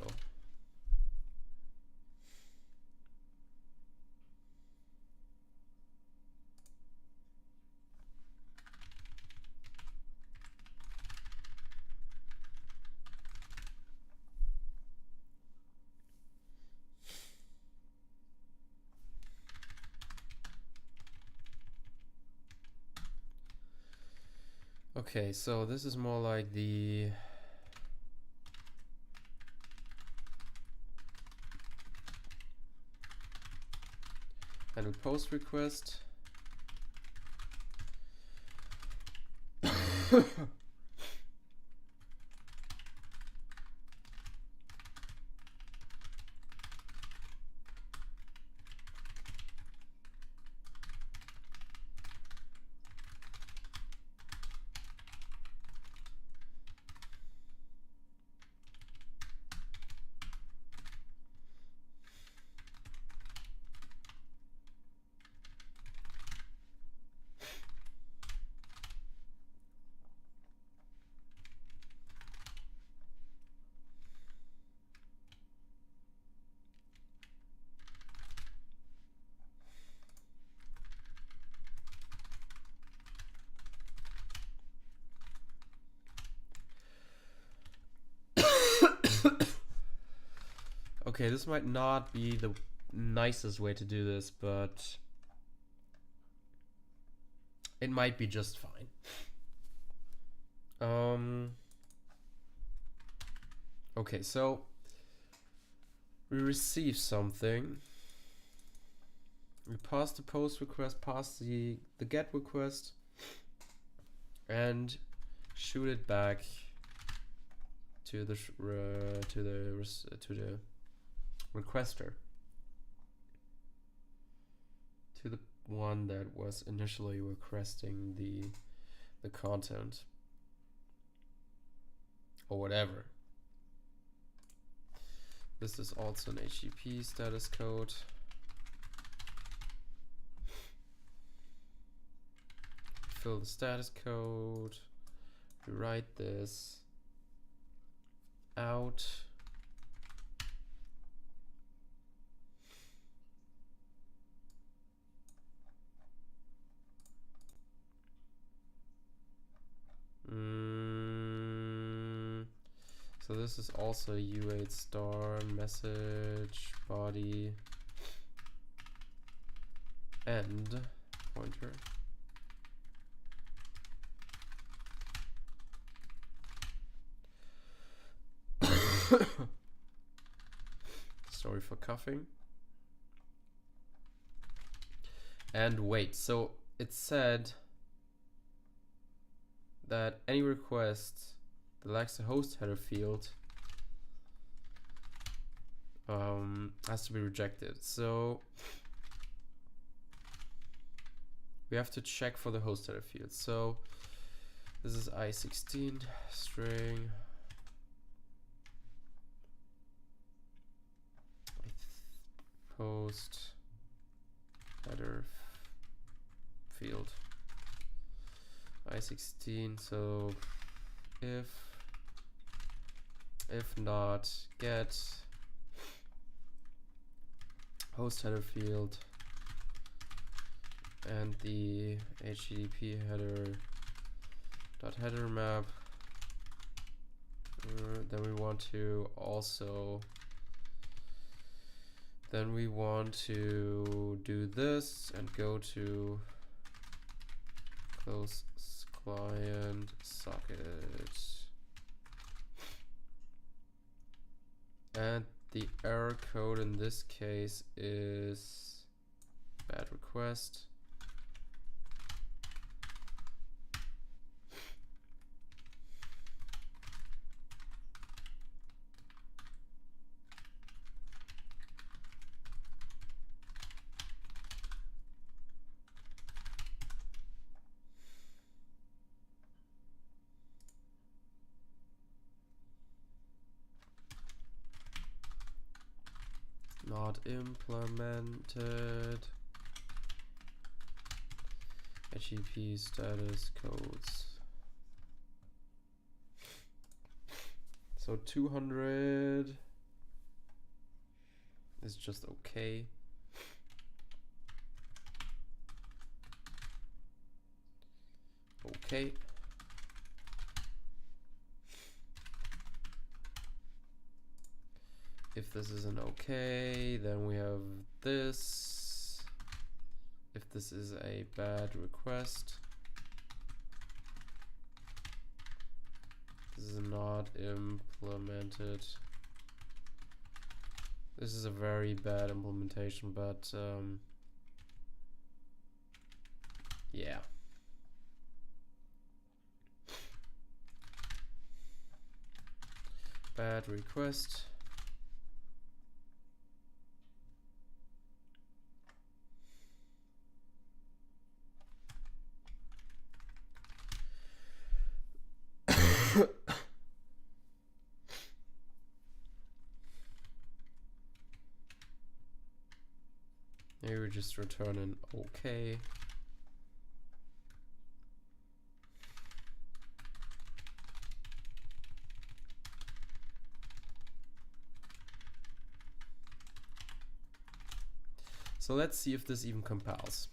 Okay, so this is more like the handle post request. Okay, this might not be the nicest way to do this, but it might be just fine. Okay, so we receive something. We pass the post request, pass the get request, and shoot it back to the requester, to the one that was initially requesting the content or whatever. This is also an HTTP status code. Fill the status code. We write this out. So this is also a U8 star message body end pointer. Sorry for coughing. And wait, so it said that any request that lacks a host header field has to be rejected. So we have to check for the host header field. So this is I16 string host header field I16. So if not, get host header field and the HTTP header dot header map. Then we want to also do this and go to close client socket. And the error code in this case is bad request. Not implemented. HTTP status codes. So 200 is just okay. Okay. If this is an okay, then we have this. If this is a bad request, this is not implemented. This is a very bad implementation, but yeah. Bad request. Here we just return an okay. So let's see if this even compiles.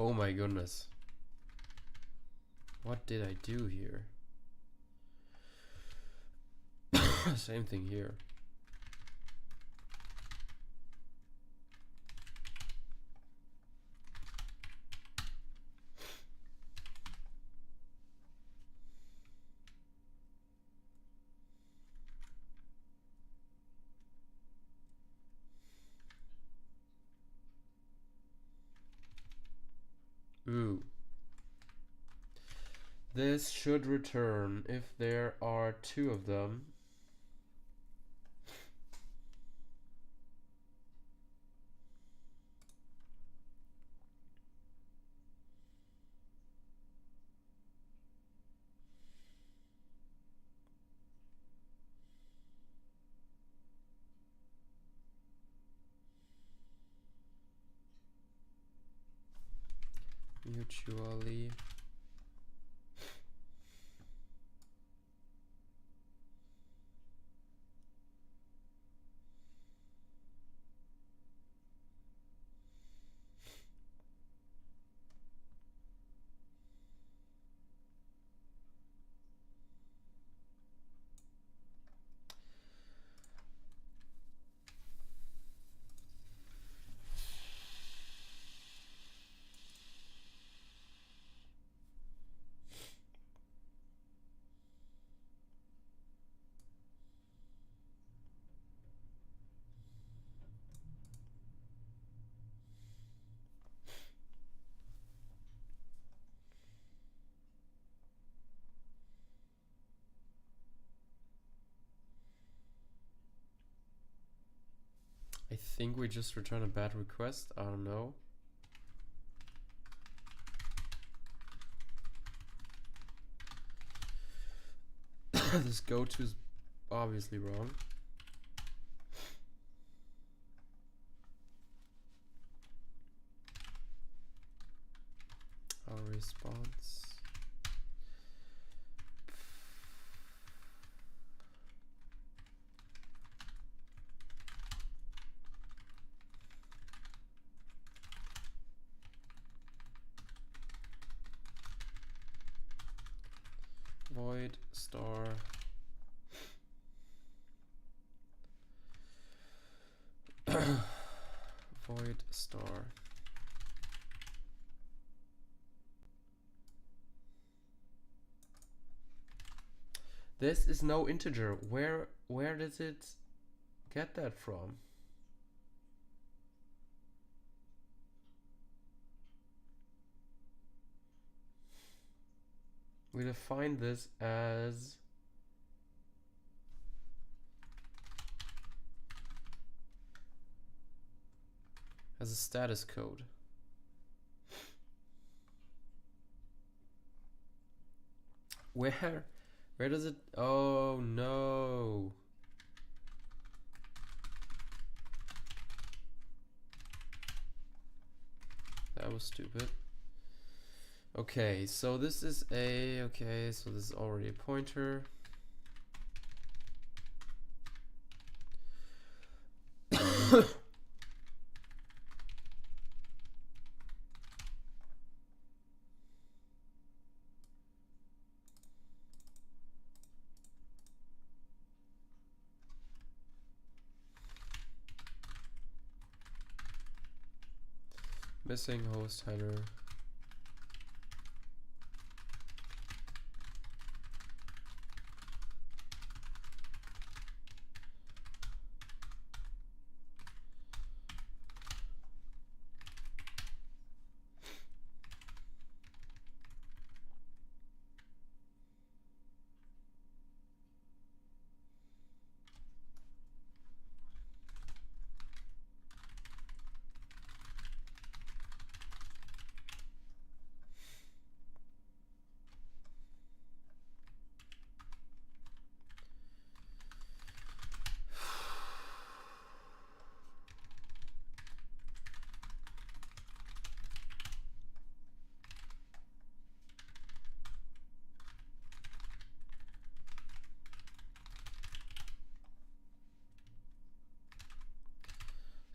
Oh my goodness. What did I do here? Same thing here. Ooh. This should return if there are two of them. Mutually. I think we just return a bad request. I don't know. This go to is obviously wrong. Our response. Void star void star. This is no integer. Where does it get that from? We define this as a status code. Where does it? Oh no. That was stupid. Okay, so this is a, okay, so this is already a pointer. Missing host header.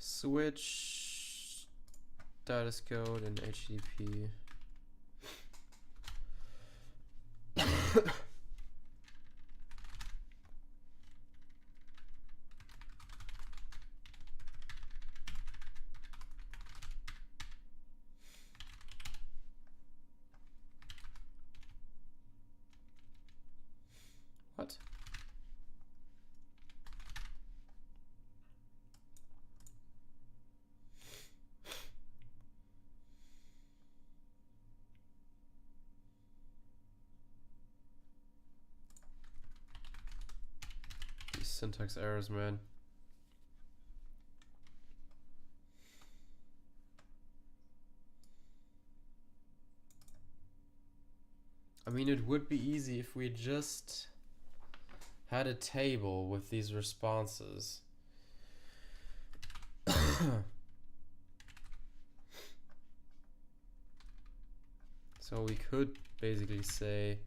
Switch status code in HTTP. What? These syntax errors, man. I mean, it would be easy if we just had a table with these responses. So we could basically say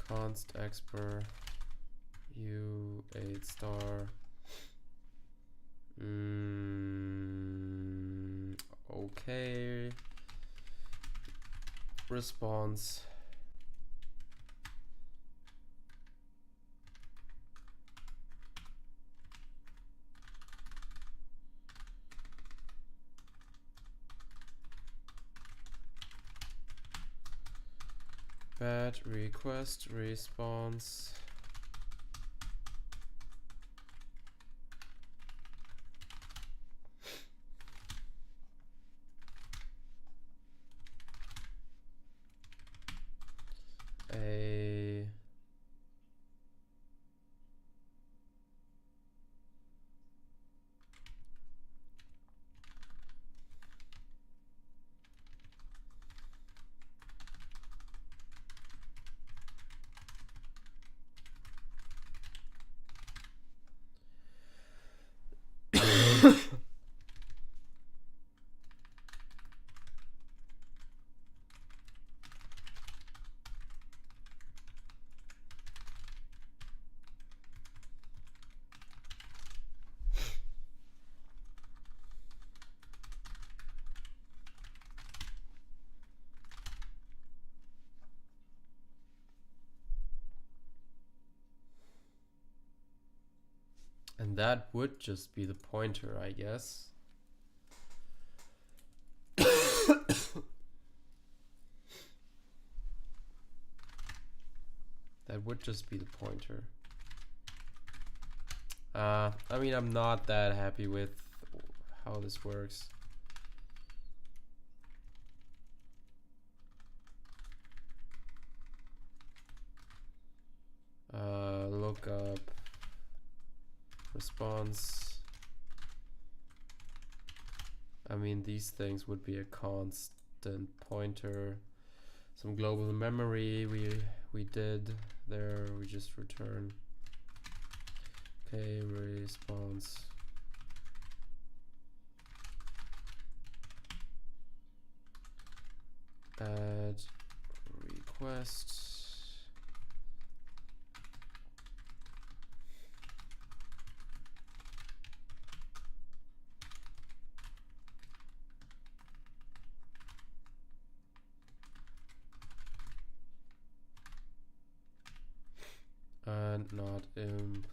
const expr u8 star okay response bad request response a and that would just be the pointer, I guess. That would just be the pointer. I mean, I'm not that happy with how this works. Look up response. I mean, these things would be a constant pointer. Some global memory we did there. We just return. Okay, response. Add request. And not implemented.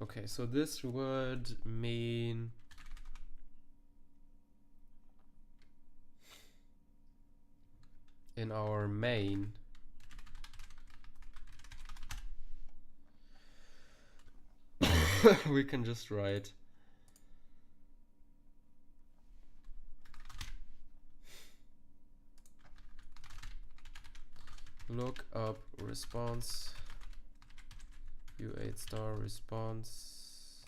Okay, so this would mean in our main we can just write look up response u8 star response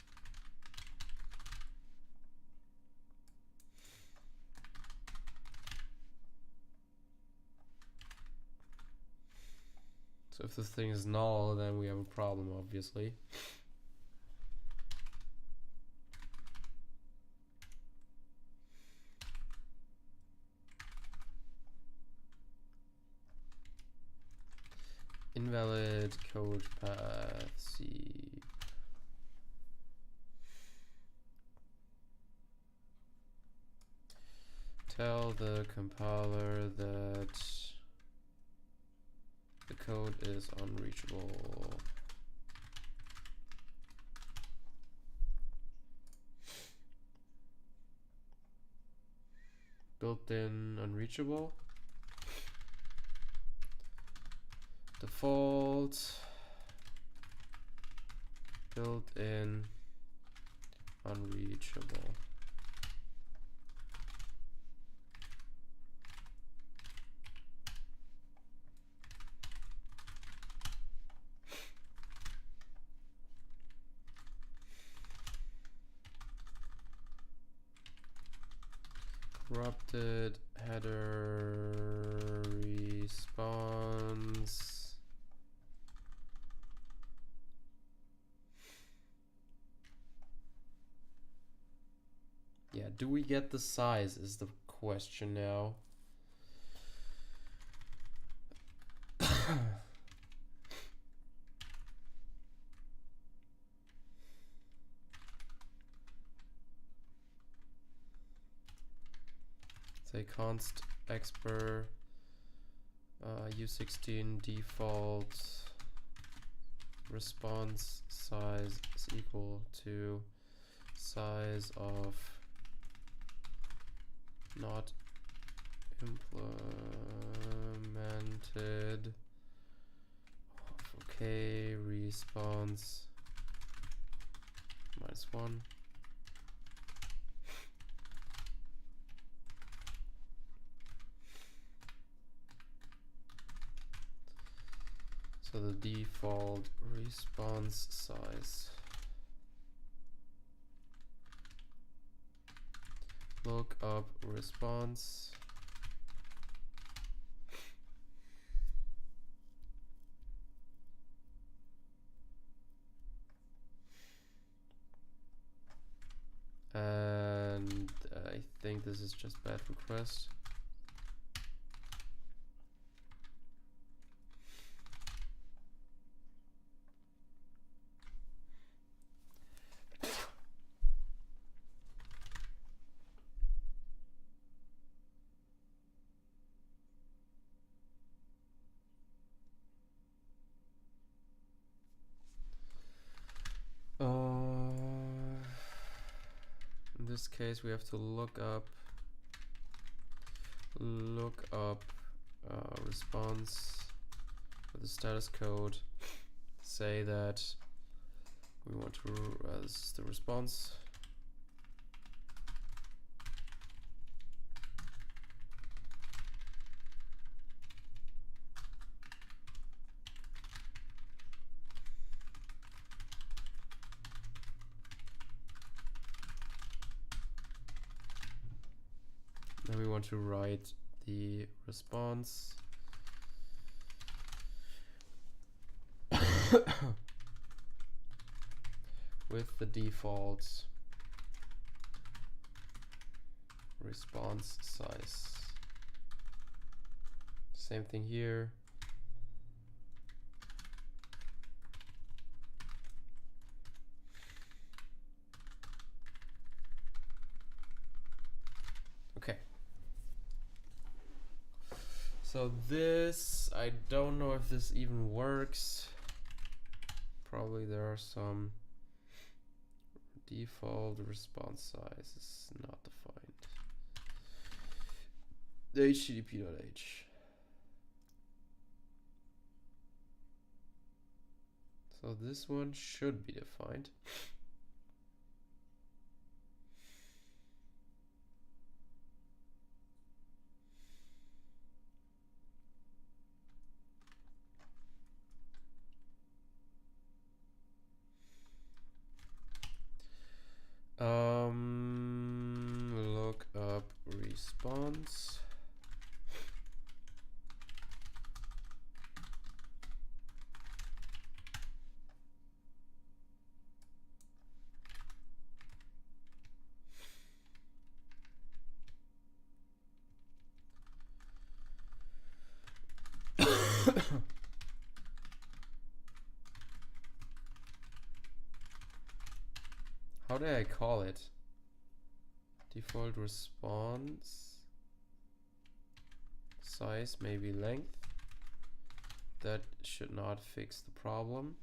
so if this thing is null then we have a problem obviously. invalid code path C. Tell the compiler that the code is unreachable. Built-in unreachable. Default built-in unreachable. Corrupted header response. Yeah, do we get the size is the question now. Say const expr u16 default response size is equal to size of not implemented okay response -1. So the default response size. Look up response. And I think this is just bad request. In this case, we have to look up response with the status code. Say that we want to this is the response. Then we want to write the response. With the default response size. Same thing here. Okay. So this, I don't know if this even works. Probably there are some default response size is not defined. The http.h. So this one should be defined. Look up response. how did I call it? Default response size, maybe length. That should not fix the problem.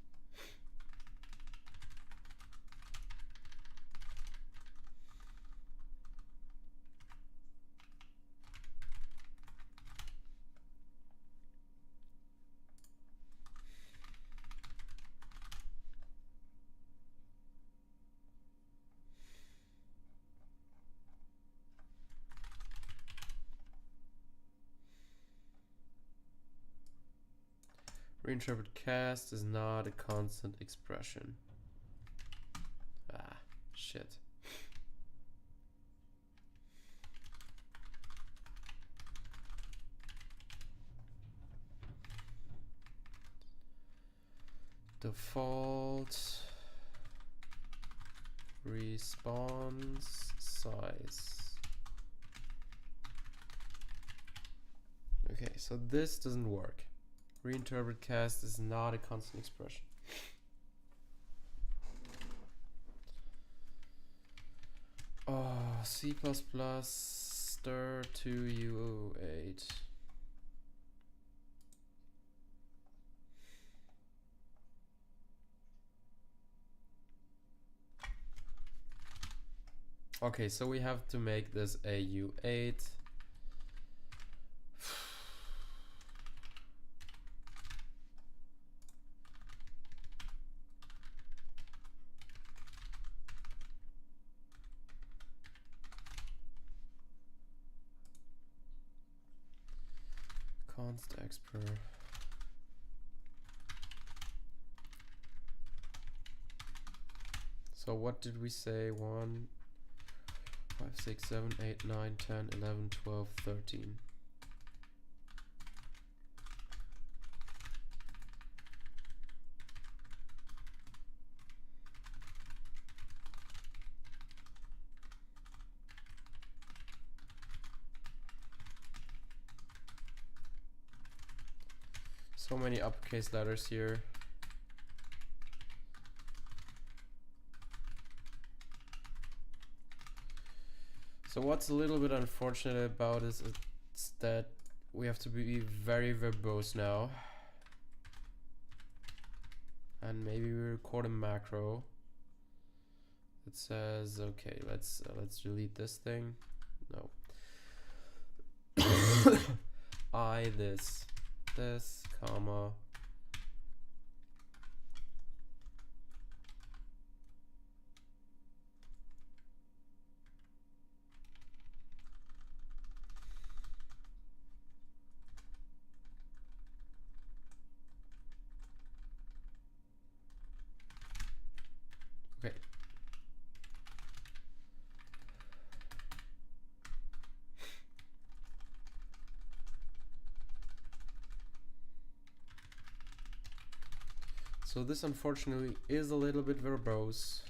Reinterpret cast is not a constant expression. Ah, shit. Default response size. Okay, so this doesn't work. Reinterpret cast is not a constant expression. Oh, C++ stir to U08. Okay, so we have to make this a U8. Const expr. So what did we say? 1, 5, 6, 7, 8, 9, 10, 11, 12, 13. So many uppercase letters here. So what's a little bit unfortunate about this is that we have to be very verbose now. And maybe we record a macro that says, okay, let's delete this thing. No. this, comma. Okay. So this unfortunately is a little bit verbose.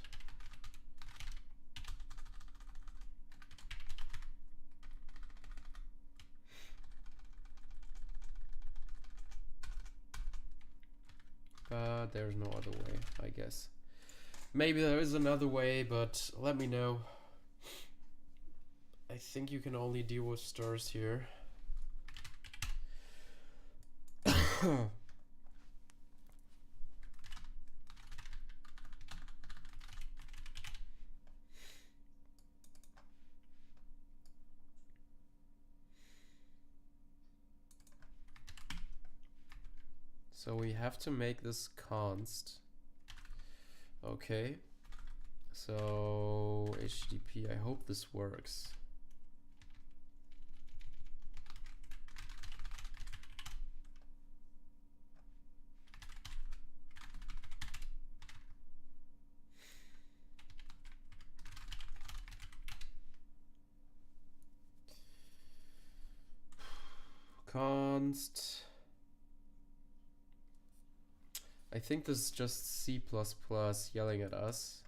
But there's no other way, I guess. Maybe there is another way, but let me know. I think you can only deal with stars here. So we have to make this const. Okay. So HTTP, I hope this works. Const. I think this is just C++ yelling at us.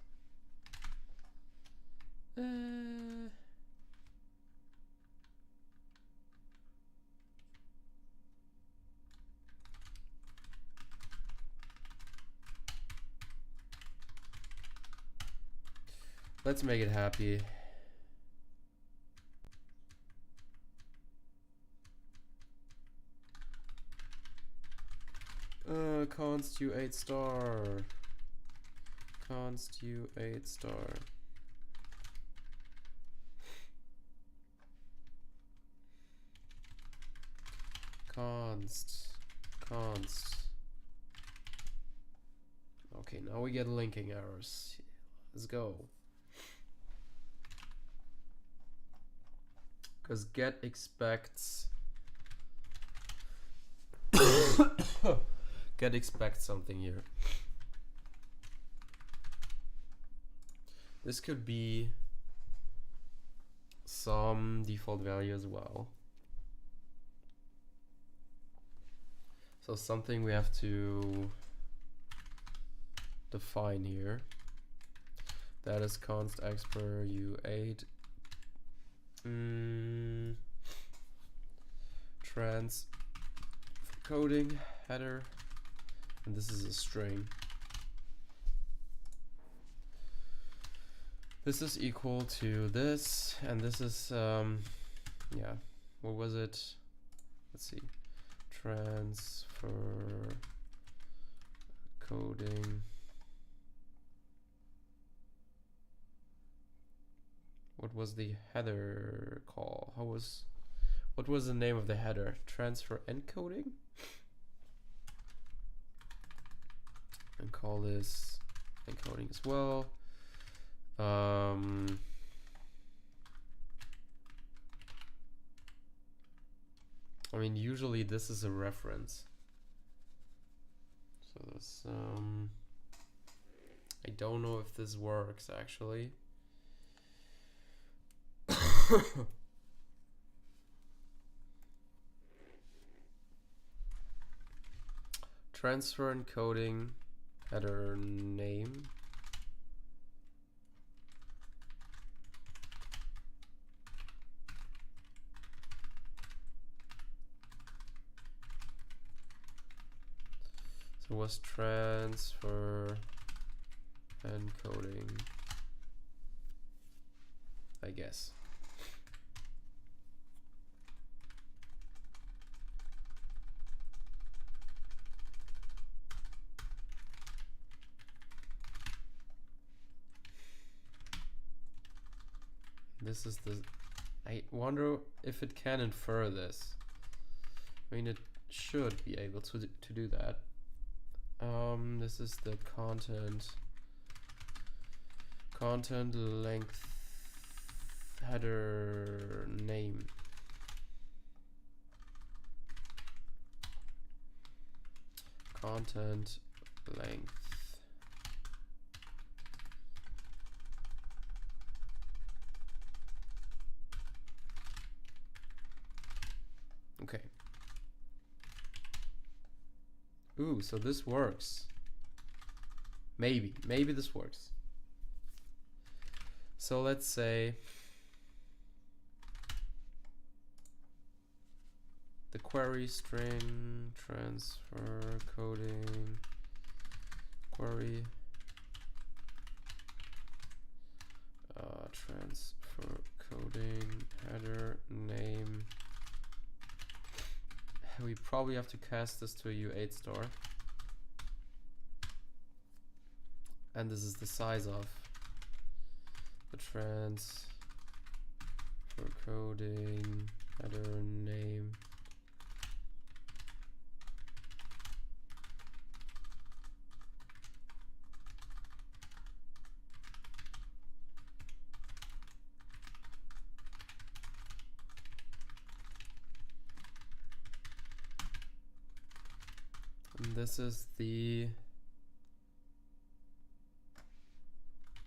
Let's make it happy. Const u 8 star. Const u 8 star. Const. Okay, now we get linking errors. Let's go. Because get expects get expects something here. This could be some default value as well. So something we have to define here. That is const expr u8 trans coding header, and this is a string. This is equal to this, and this is yeah, what was it? Let's see. Transfer coding. What was the header call? What was the name of the header? Transfer encoding? And call this encoding as well. I mean, usually this is a reference. So this, I don't know if this works actually. Transfer encoding header name. So was transfer encoding, I guess. This is the, I wonder if it can infer this. I mean, it should be able to do that. This is the content length header name. Content length. Okay. Ooh, so this works. Maybe this works. So let's say the query string transfer coding query transfer coding header name. We probably have to cast this to a u8 star, and this is the size of the transfer coding header name. This is the,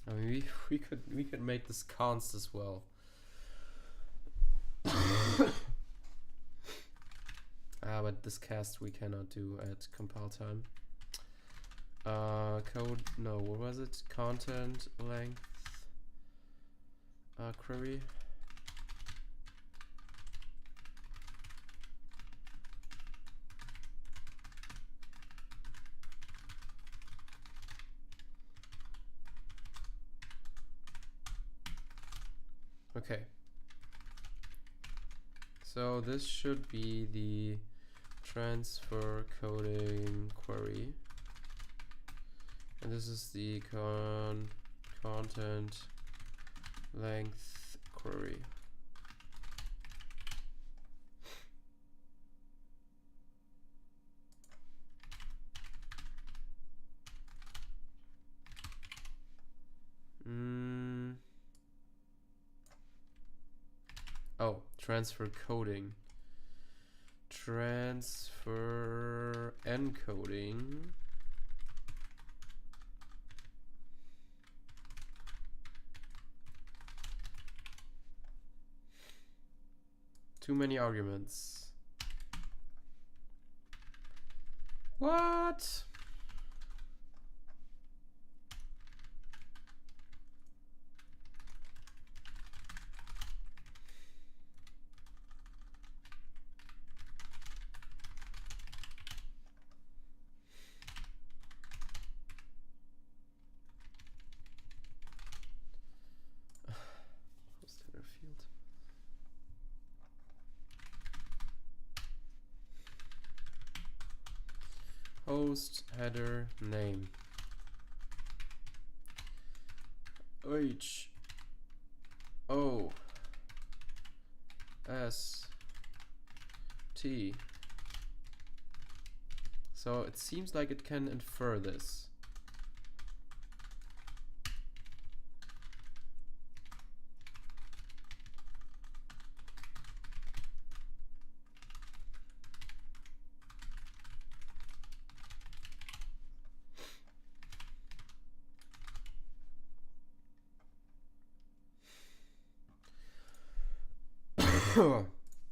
I mean, we could make this const as well. But this cast we cannot do at compile time. Code, no, what was it? Content length query. Okay. So this should be the transfer coding query. And this is the content length query. Oh, transfer coding. Transfer encoding. Too many arguments. What? Host header field. Host header name. H O S T. So it seems like it can infer this.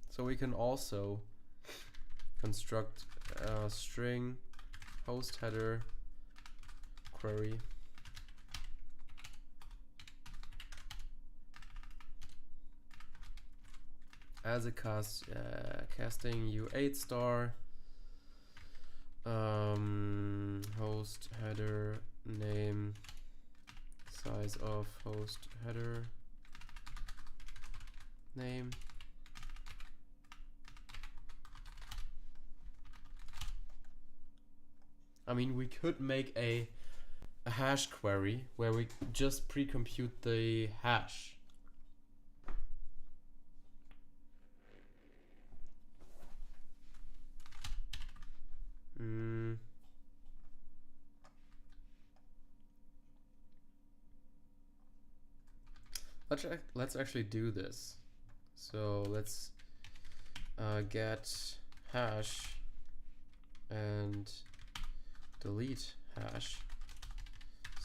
So we can also construct a string host header query as a casting u8 star host header name size of host header name. I mean, we could make a hash query where we just pre-compute the hash. Let's actually do this. So let's get hash and delete hash.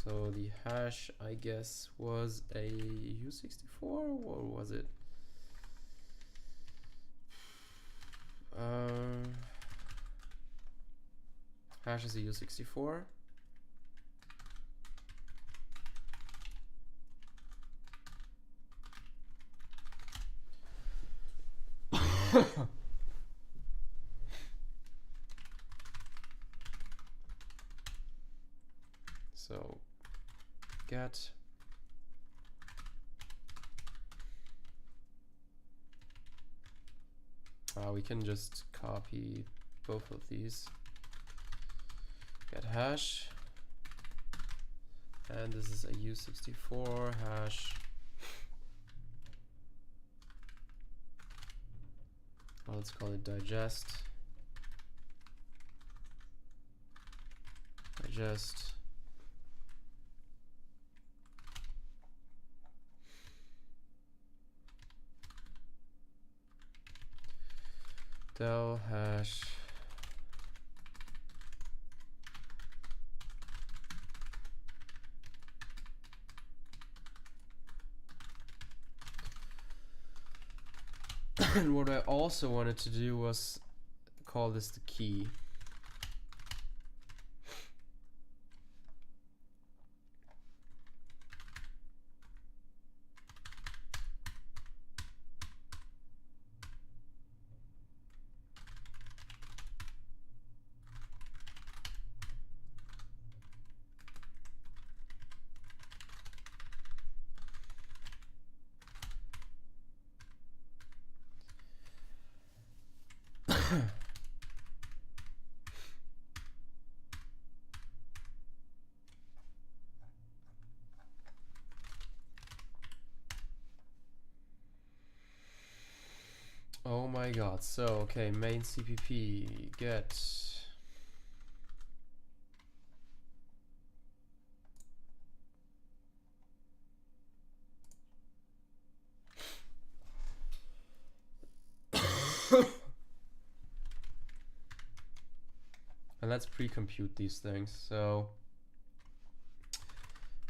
So the hash, I guess, was a U64, or was it? Hash is a U64. So get we can just copy both of these. Get hash, and this is a U64 hash. Well, let's call it digest. Digest. Del hash and what I also wanted to do was call this the key. Oh my god. So, okay, main CPP, get. And let's pre-compute these things. So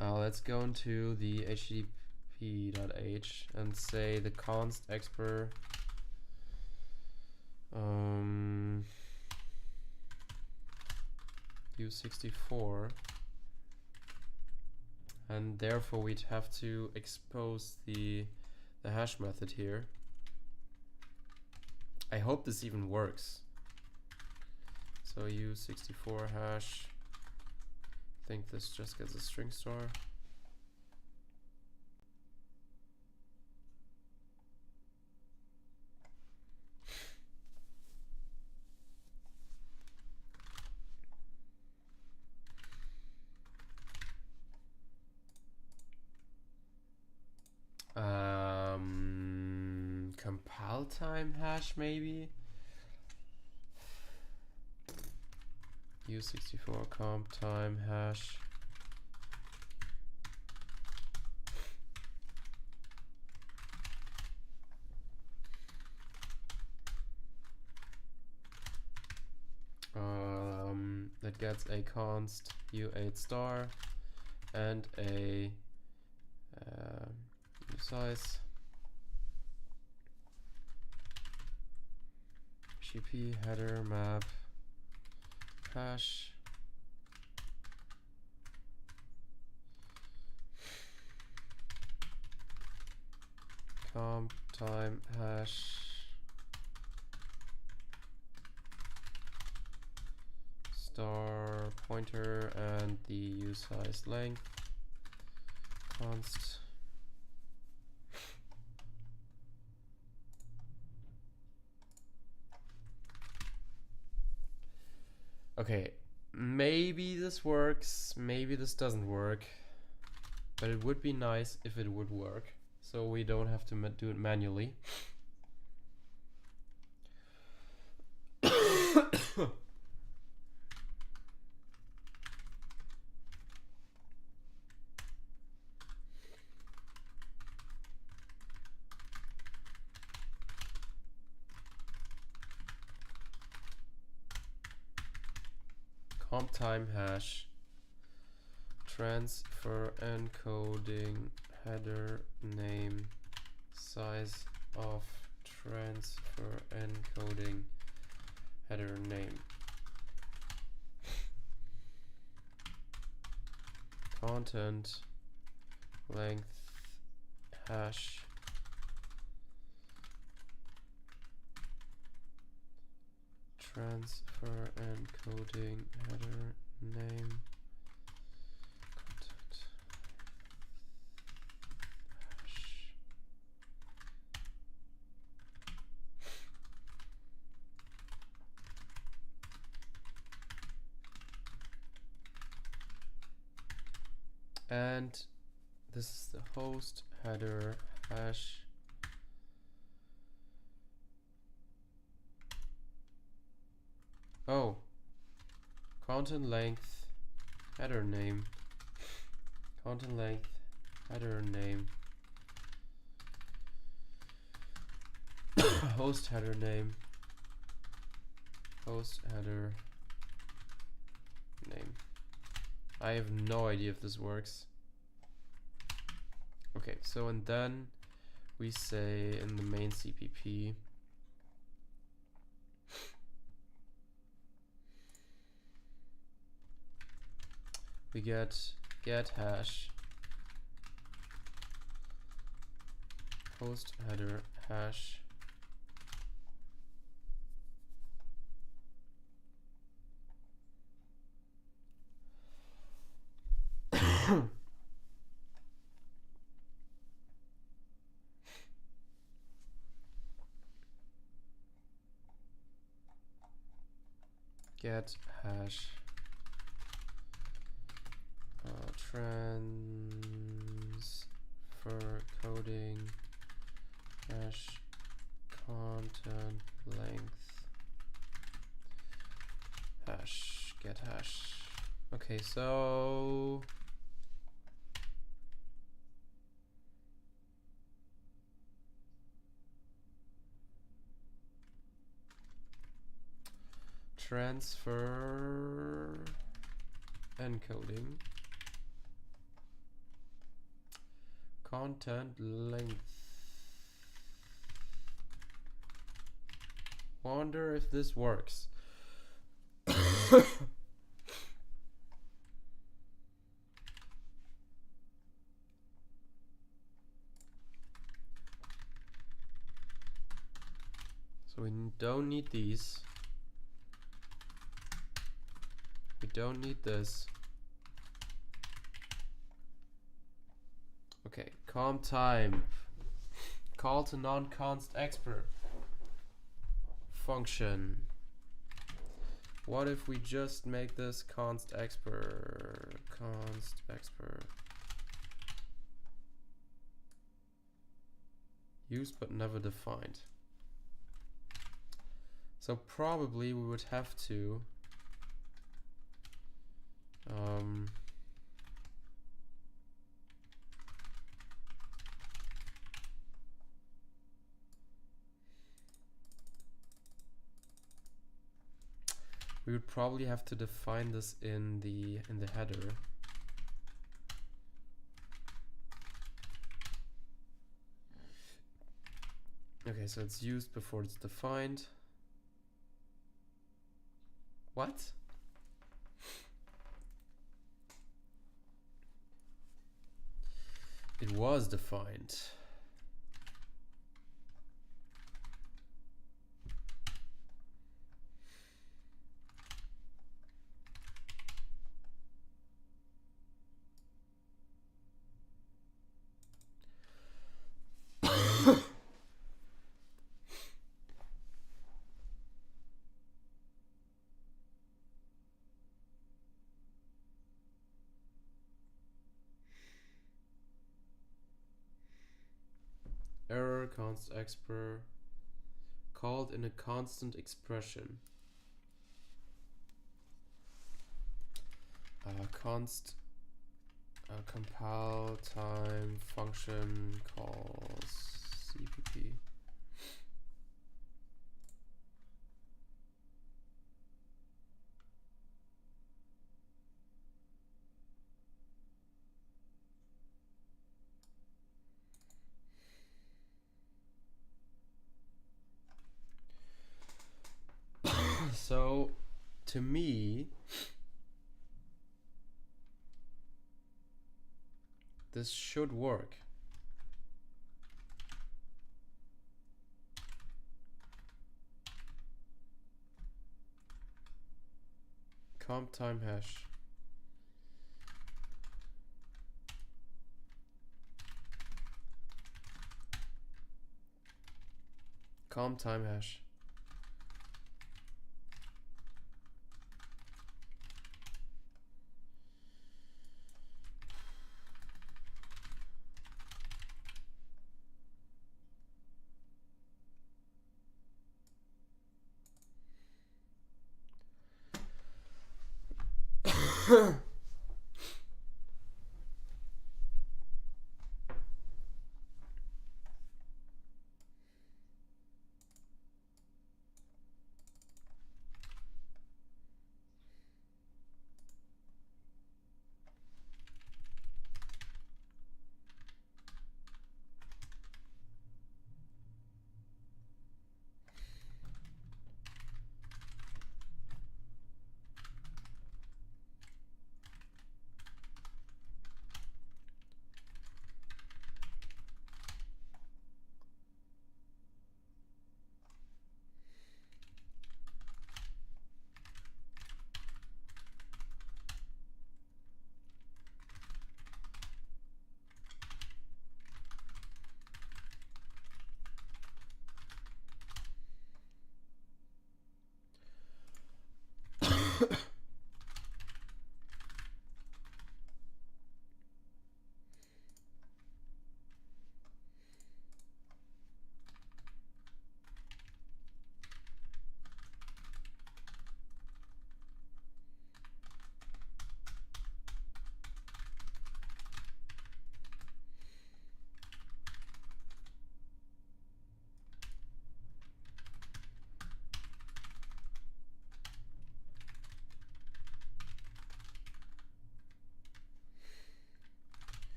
let's go into the http.h and say the const expr u64, and therefore we'd have to expose the hash method here. I hope this even works. So u64 hash, I think this just gets a string store. Compile time hash maybe. u64 comp time hash. That gets a const u8 star and a usize gp header map hash comp time hash star pointer and the usize length const. Okay, maybe this works, maybe this doesn't work, but it would be nice if it would work, so we don't have to do it manually. Comp time hash transfer encoding header name size of transfer encoding header name content length hash transfer encoding header name content hash. And this is the host header hash content length header name content length header name host header name host header name. I have no idea if this works. Okay, so and then we say in the main CPP we get hash host header hash get hash transfer coding hash content length hash get hash. Okay, so transfer encoding content length. Wonder if this works. So we don't need these. We don't need this. Okay, com time. Call to non-const expr function. What if we just make this const expr? Const expr. Used but never defined. So probably we would have to we would probably have to define this in the header. Okay, so it's used before it's defined. What? It was defined. Error const expr called in a constant expression. Const compile time function calls CPP. So to me, this should work. Comp time hash. Comp time hash.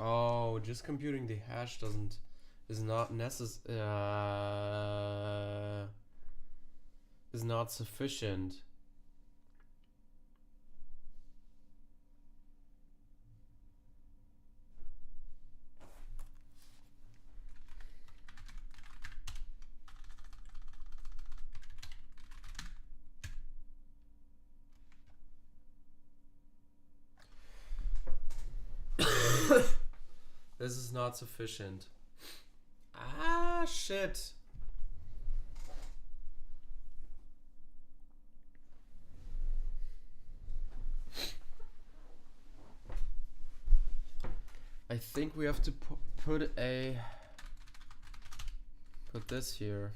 Oh, just computing the hash is not is not sufficient. This is not sufficient. Ah, shit. I think we have to put this here.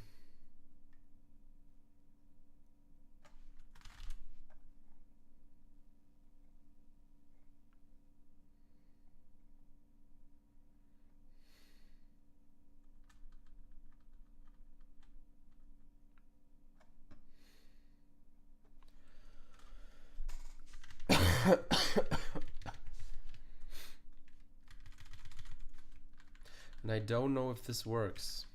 And I don't know if this works.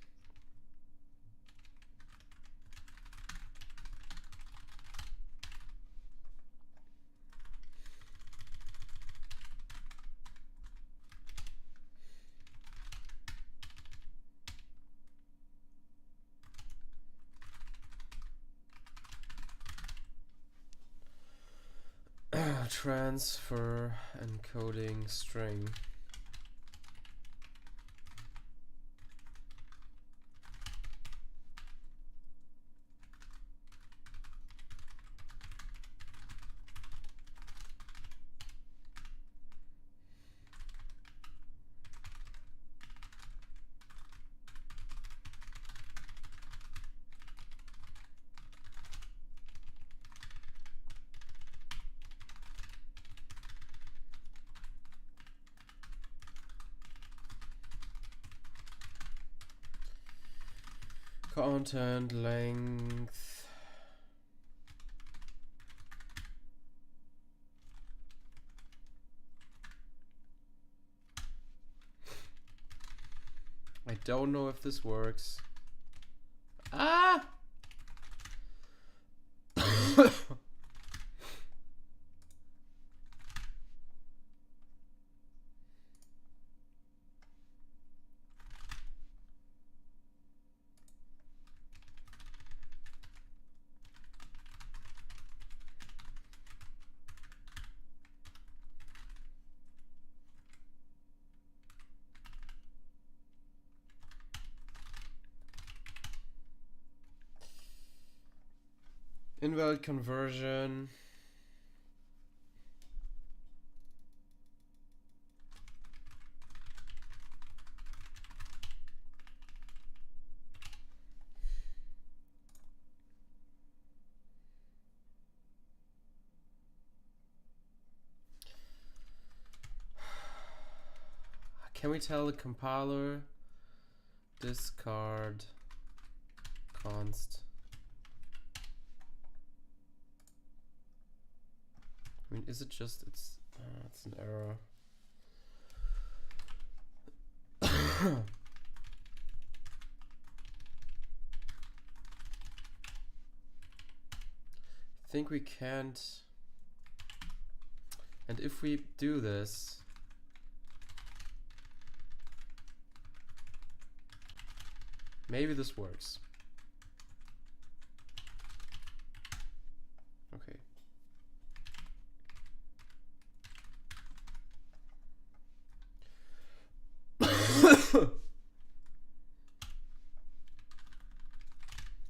Transfer encoding string. Content length. I don't know if this works. Ah! Invalid conversion. Can we tell the compiler discard const? I mean, is it just it's an error? I think we can't. And if we do this, maybe this works. Okay.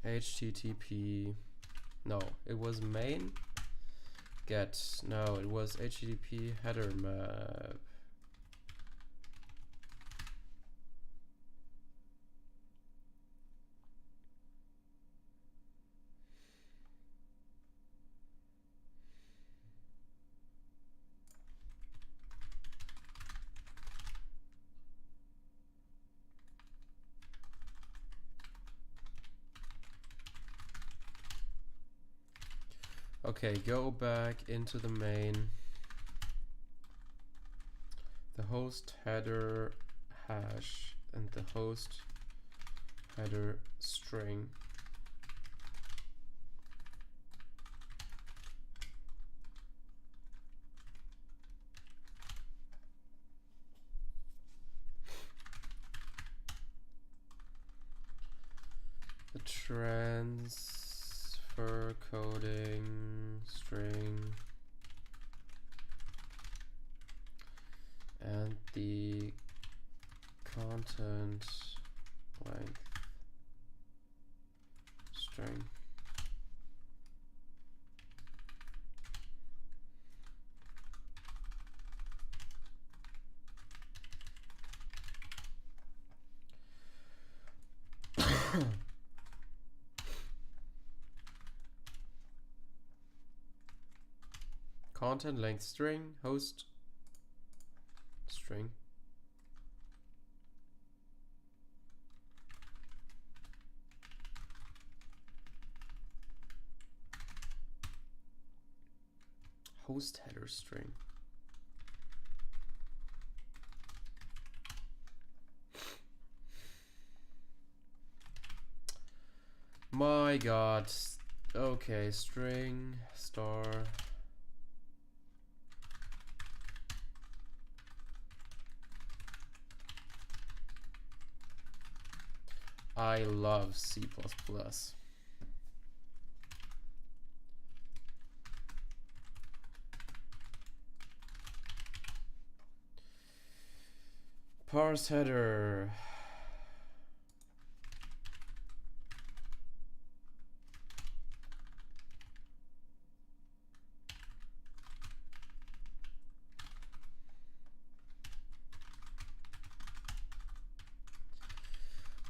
HTTP. No, it was main get. No, it was HTTP header map. Okay, go back into the main. The host header hash and the host header string. The transfer coding string and the content length string. Content length string, host string. Host header string. My god. Okay, string star. I love C++. Parse header.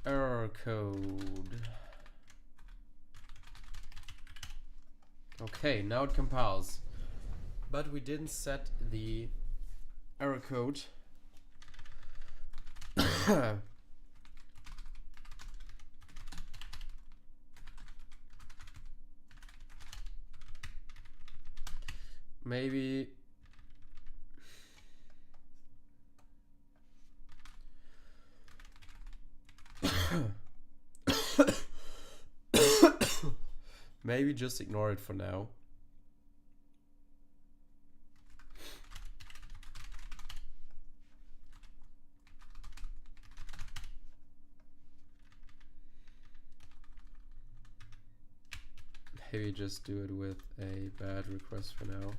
Error code. Okay, now it compiles. But we didn't set the error code. Maybe maybe just ignore it for now. Maybe just do it with a bad request for now.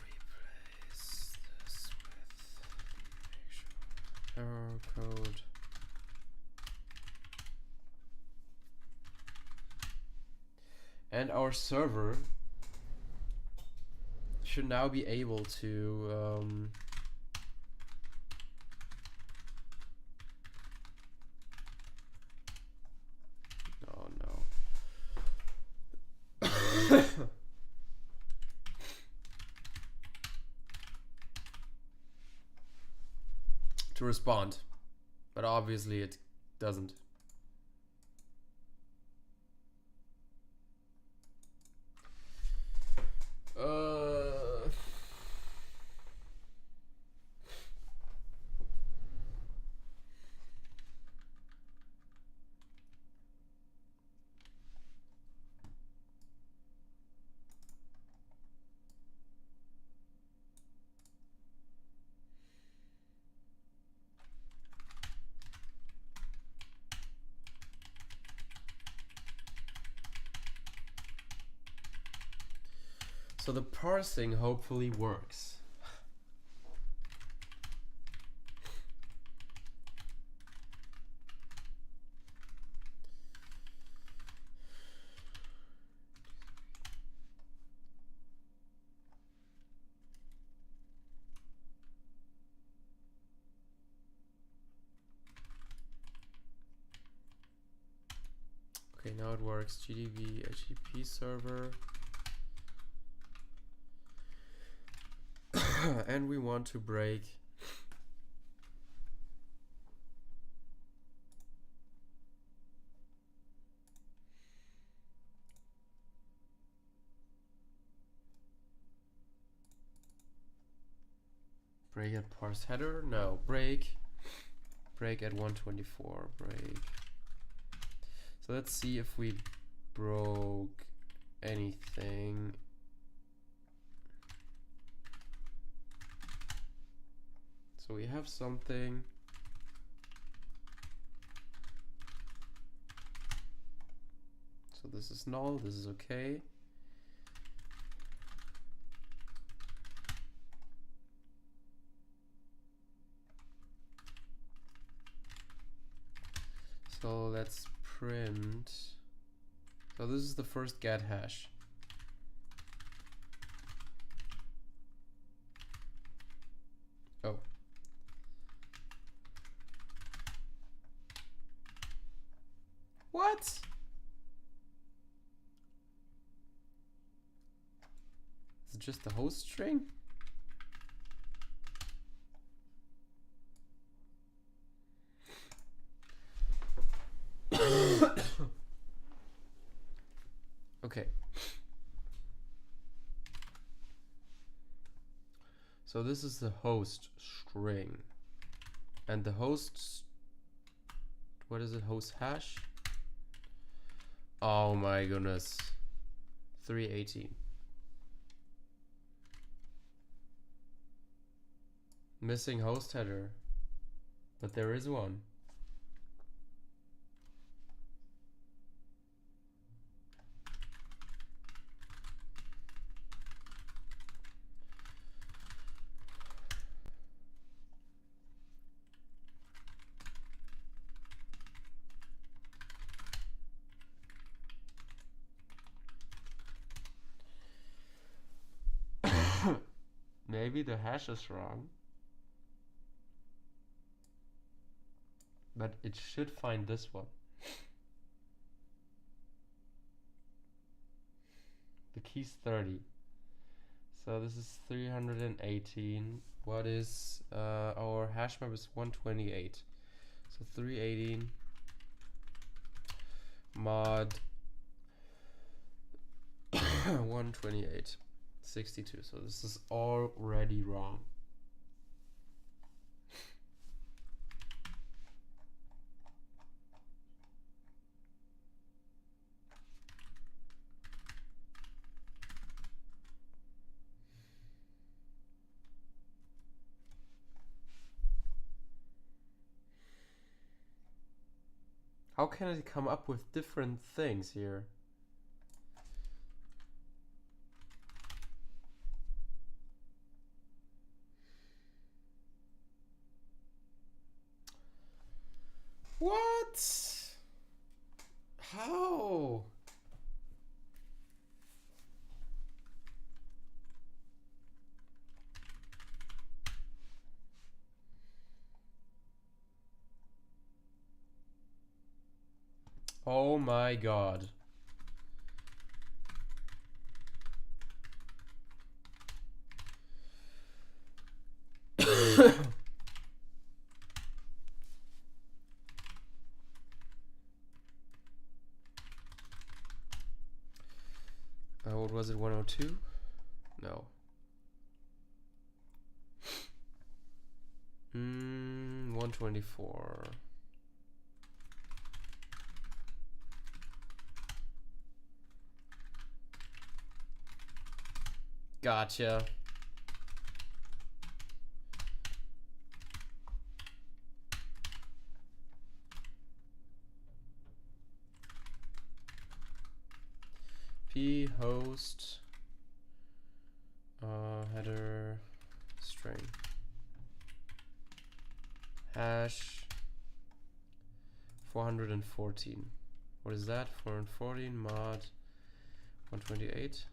Replace this with error code. And our server should now be able to to respond, but obviously it doesn't. So the parsing hopefully works. Okay, now it works. GDB HTTP server. And we want to break at parse header. No, break at 124. Break. So let's see if we broke anything. So we have something. So this is null, this is okay. So let's print. So this is the first get hash. Oh. What? Is it just the host string? Okay. So this is the host string. And the host, what is it? Host hash? Oh my goodness. 318. Missing host header. But there is one. Maybe the hash is wrong. But it should find this one. The key's 30. So this is 318. What is our hash map is 128. So 318 mod 128 62. So this is already wrong. How can I come up with different things here? What? How? Oh my god. What was it, 102? No. 124. Gotcha. P host header string hash 414. What is that? 414 mod 128.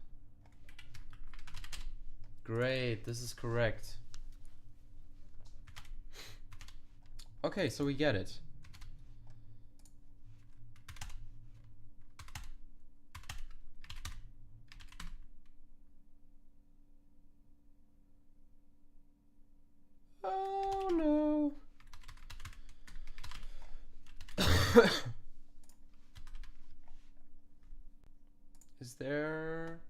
Great, this is correct. Okay, so we get it. Is there...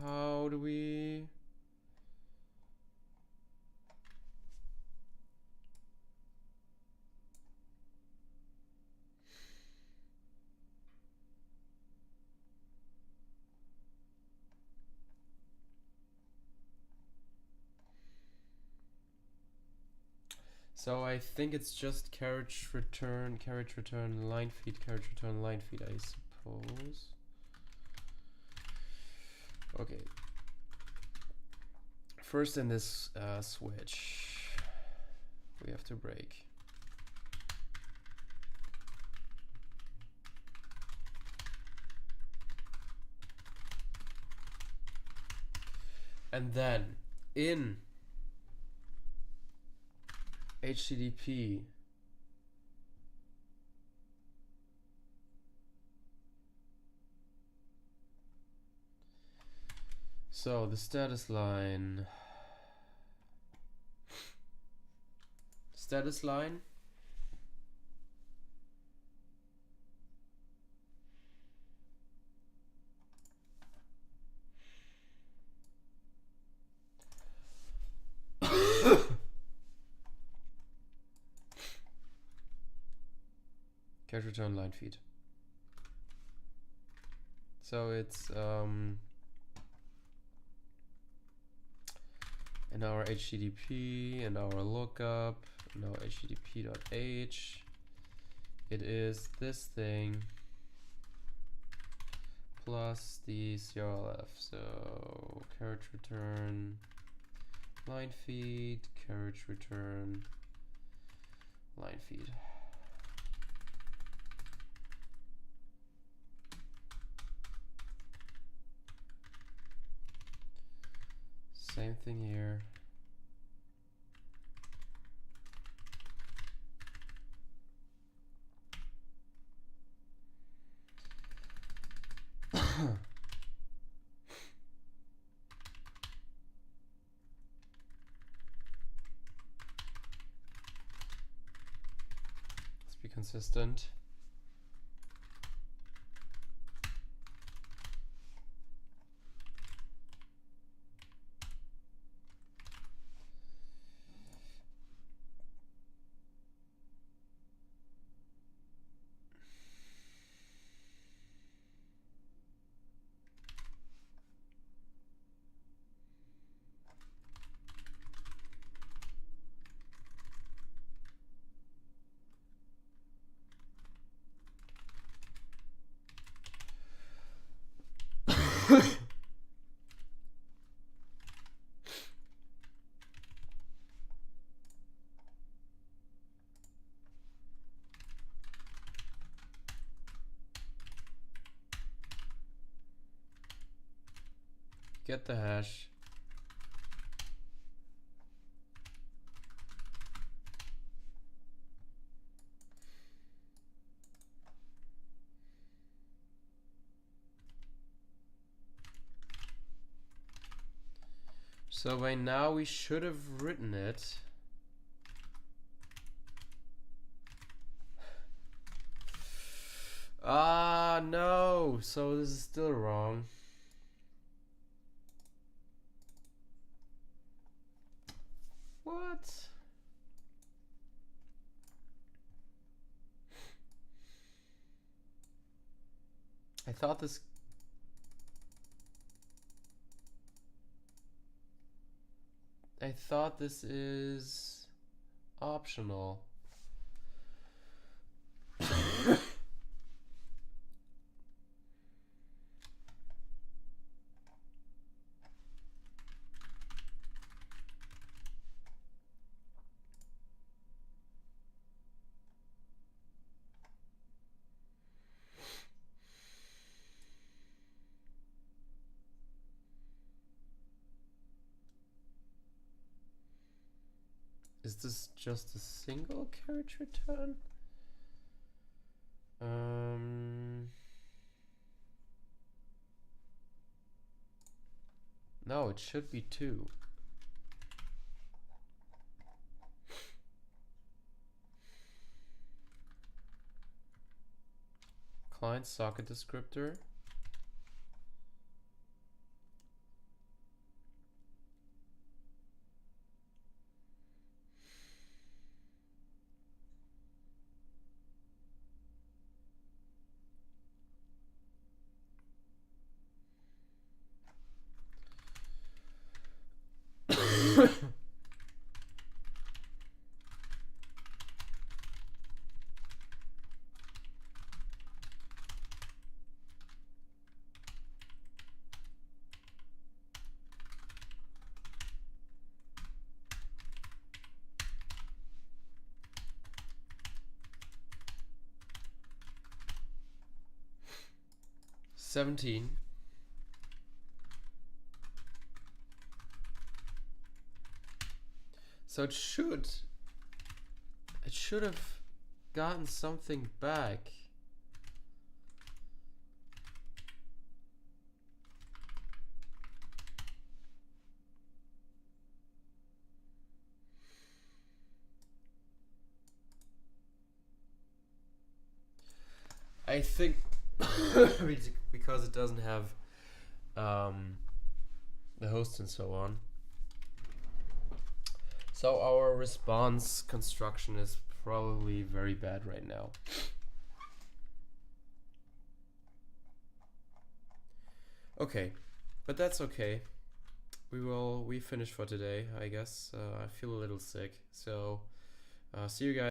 How do we... So I think it's just carriage return, line feed, carriage return, line feed, I suppose. Okay. First in this switch, we have to break. And then in HTTP, so the status line, carriage return, line feed. So it's in our HTTP and our lookup, and our HTTP.h, it is this thing plus the CRLF. So carriage return, line feed, carriage return, line feed. Same thing here. Let's be consistent. Get the hash. So by now we should have written it. Ah, no. So this is still wrong. What? I thought this... I thought this is optional. Is this just a single carriage return? No, it should be two. find socket descriptor. $17. So it should have gotten something back. I think because it doesn't have the host and so on. So our response construction is probably very bad right now. Okay, but that's okay. We finish for today, I guess. I feel a little sick, so see you guys.